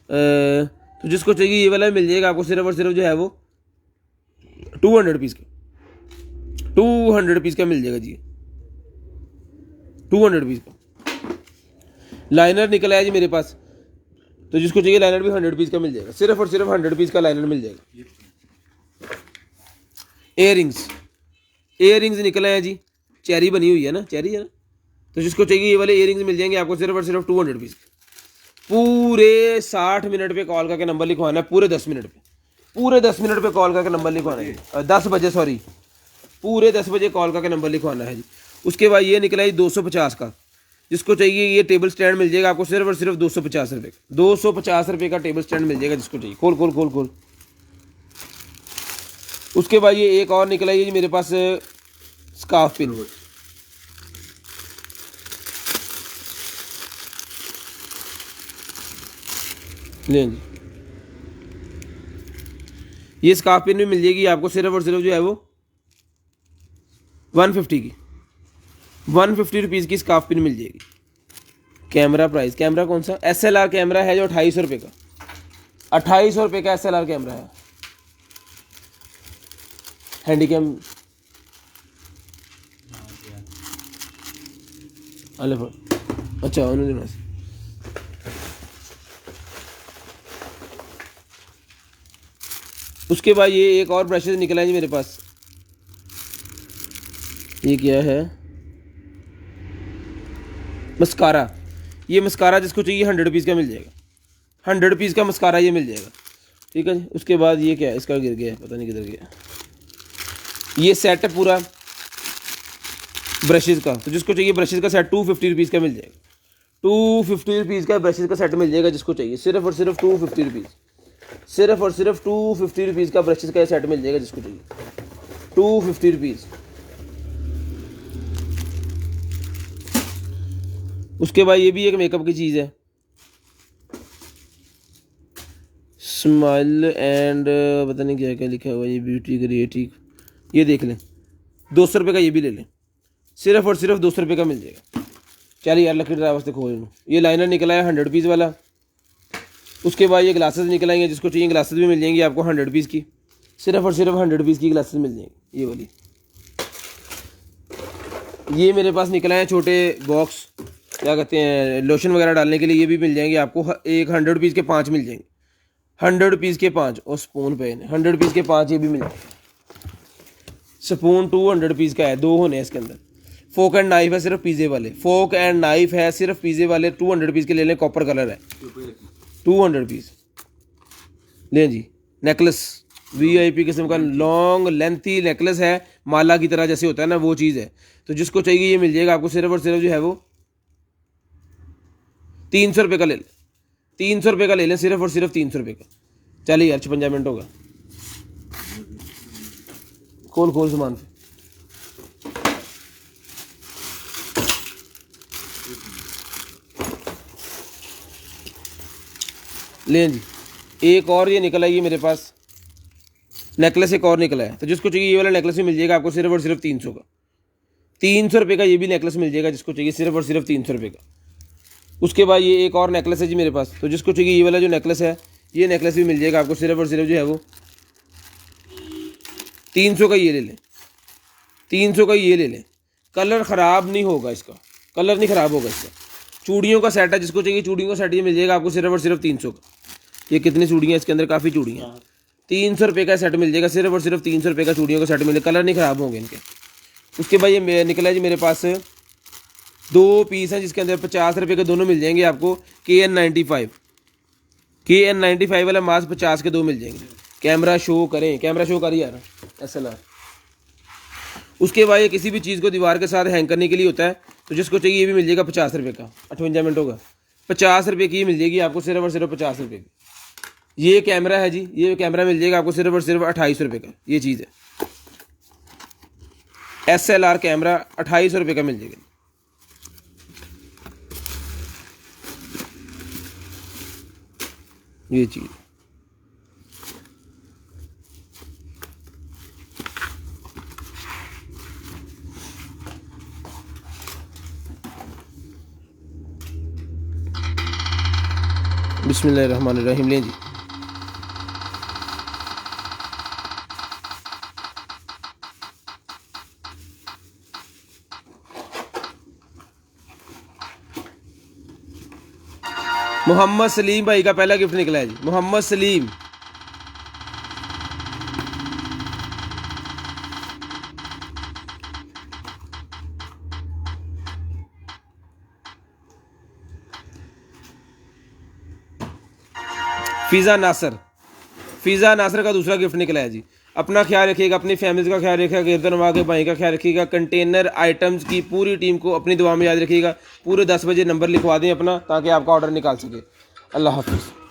तो जिसको चाहिए ये वाला मिल जाएगा आपको सिर्फ और सिर्फ जो है वो 200 रुपीज़ का, 200 रुपीज़ का मिल जाएगा जी, 200 रुपीज़ का। लाइनर निकला है जी मेरे पास, तो जिसको चाहिए लाइनर भी 100 रुपीज़ का मिल जाएगा, सिर्फ और सिर्फ 100 रुपीज़ का लाइनर मिल जाएगा। इयररिंग्स निकले हैं जी, चेरी बनी हुई है ना, चेरी है ना, तो जिसको चाहिए ये वाले इयरिंग्स मिल जाएंगे आपको सिर्फ और सिर्फ 200 रुपीज़। पूरे 60 मिनट पे कॉल करके नंबर लिखवाना है, पूरे 10 मिनट पे, पूरे 10 मिनट पे कॉल करके नंबर लिखवाना है, 10 बजे सॉरी, पूरे 10 बजे कॉल करके नंबर लिखवाना है जी। उसके बाद ये निकला है 250 का, जिसको चाहिए ये टेबल स्टैंड मिल जाएगा आपको सिर्फ और सिर्फ 250 रुपये का, 250 रुपये का टेबल स्टैंड मिल जाएगा जिसको चाहिए। खोल खोल खोल खोल। उसके बाद ये एक और निकला है जी मेरे पास स्कार्फ पिन, लें जी। ये स्कार्फ पिन भी मिल जाएगी आपको सिर्फ और सिर्फ जो है वो 150 की, 150 रुपीज़ की स्कार्फ पिन मिल जाएगी। कैमरा प्राइस, कैमरा कौन सा? SLR कैमरा है जो 2800 रुपये का, 2800 रुपये का SLR कैमरा है, हैंडीकैम। अच्छा उन्होंने उसके बाद ये एक और ब्रशेज निकला है जी मेरे पास। ये क्या है? मस्कारा। ये मस्कारा जिसको चाहिए 100 रुपीज़ का मिल जाएगा, 100 रुपीज़ का मस्कारा ये मिल जाएगा, ठीक है जी। उसके बाद ये क्या है? इसका गिर गया है, पता नहीं किधर गया। ये सेट है पूरा ब्रशेज़ का, तो जिसको चाहिए ब्रशेज़ का सेट 250 रुपीज़ का मिल जाएगा, 250 रुपीज़ का ब्रशेज़ का सेट मिल जाएगा जिसको चाहिए, सिर्फ और सिर्फ 250 रुपीज़, सिर्फ और सिर्फ 250 रुपीज़ का ब्रशेज़ का सेट मिल जाएगा जिसको चाहिए, 250 रुपीज़। उसके बाद ये भी एक मेकअप की चीज़ है, स्माइल एंड पता नहीं क्या क्या लिखा हुआ है, ये ब्यूटी क्रिएटिव, ये देख लें, 200 रुपये का ये भी ले लें, सिर्फ और सिर्फ 200 रुपये का मिल जाएगा। चलिए यार लकड़ी ड्राइवर से खोल लूँ। ये लाइनर निकला है 100 रुपीज़ वाला। उसके बाद ये ग्लासेस निकल आएंगे, जिसको चाहिए ग्लासेस भी मिल जाएंगी आपको 100 रुपीज़ की, सिर्फ और सिर्फ 100 रुपीज़ की ग्लासेस मिल जाएंगी। ये वाली ये मेरे पास निकला है छोटे बॉक्स, क्या कहते हैं, लोशन वगैरह डालने के लिए, ये भी मिल जाएंगे आपको। एक 100 रुपीज़ के 5 मिल जाएंगे, 100 रुपीज़ के 5, और स्पून पे 100 रुपीज़ के 5 ये भी मिल जाएंगे। स्पून 200 रुपीज़ का है, 2 होने हैं इसके अंदर। फोक एंड नाइफ है सिर्फ पिज़्ज़े वाले, फोक एंड नाइफ है सिर्फ पिज़्ज़े वाले, 200 रुपीज़ के ले लें, कॉपर कलर है, 200 रुपीज़ लें जी। नेकलेस VIP किस्म का लॉन्ग लेंथी नेकलेस है, माला की तरह जैसे होता है ना, वो चीज़ है। तो जिसको चाहिए ये मिल जाएगा आपको सिर्फ और सिर्फ जो है वो 300 रुपये का ले लें, 300 रुपये का ले लें, सिर्फ और सिर्फ 300 रुपये का। चलिए यार 56 मिनट होगा। खोल खोल सामान पे। लें जी। एक और ये निकला है ये मेरे पास नेकलेस, एक और निकला है, तो जिसको चाहिए ये वाला नेकलेस भी मिल जाएगा आपको सिर्फ और सिर्फ 300 का, 300 रुपये का ये भी नेकलेस मिल जाएगा जिसको चाहिए, सिर्फ और सिर्फ 300 रुपये का। उसके बाद ये एक और नेकलेस है जी मेरे पास, तो जिसको चाहिए ये वाला जो नेकलेस है, ये नेकलेस भी मिल जाएगा आपको सिर्फ और सिर्फ जो है वो 300 का ये ले लें, 300 का ये ले लें। कलर ख़राब नहीं होगा इसका, कलर नहीं ख़राब होगा इसका। चूड़ियों का सेट है, जिसको चाहिए चूड़ियों का सेट ये मिल जाएगा आपको सिर्फ और सिर्फ 300 का। ये कितनी चूड़ियाँ इसके अंदर, काफ़ी चूड़ियाँ, 300 रुपये का सेट मिल जाएगा, सिर्फ और सिर्फ 300 रुपये का चूड़ियों का सेट मिलेगा, कलर नहीं ख़राब होंगे इनके। उसके बाद ये निकला है जी मेरे पास 2 पीस हैं, जिसके अंदर 50 रुपये के दोनों मिल जाएंगे आपको। KN95 वाला मास्क 50 के 2 मिल जाएंगे। कैमरा शो करें, कैमरा शो कर यार SLR। उसके बाद ये किसी भी चीज़ को दीवार के साथ हैंग करने के लिए होता है, तो जिसको चाहिए ये भी मिल जाएगा 50 रुपये का। 58 मिनट होगा, 50 रुपये की मिल जाएगी आपको सिर्फ और सिर्फ 50 रुपये की। ये कैमरा है जी, ये कैमरा मिल जाएगा आपको सिर्फ और सिर्फ 2800 रुपये का। ये चीज़ है SLR कैमरा, 2800 रुपये का मिल जाएगा। ये चीज़ बिस्मिल्लाहिर्रहमानिर्रहीम। लें जी। मोहम्मद सलीम भाई का पहला गिफ्ट निकला है जी, मोहम्मद सलीम। फ़िज़ा नासर का दूसरा गिफ्ट निकला है जी। अपना ख्याल रखिएगा, अपनी फैमिली का ख्याल रखिएगा, गिरदनवा के भाई का ख्याल रखिएगा। कंटेनर आइटम्स की पूरी टीम को अपनी दुआ में याद रखिएगा। पूरे 10 बजे नंबर लिखवा दें अपना, ताकि आपका ऑर्डर निकाल सके। अल्लाह हाफ़िज़।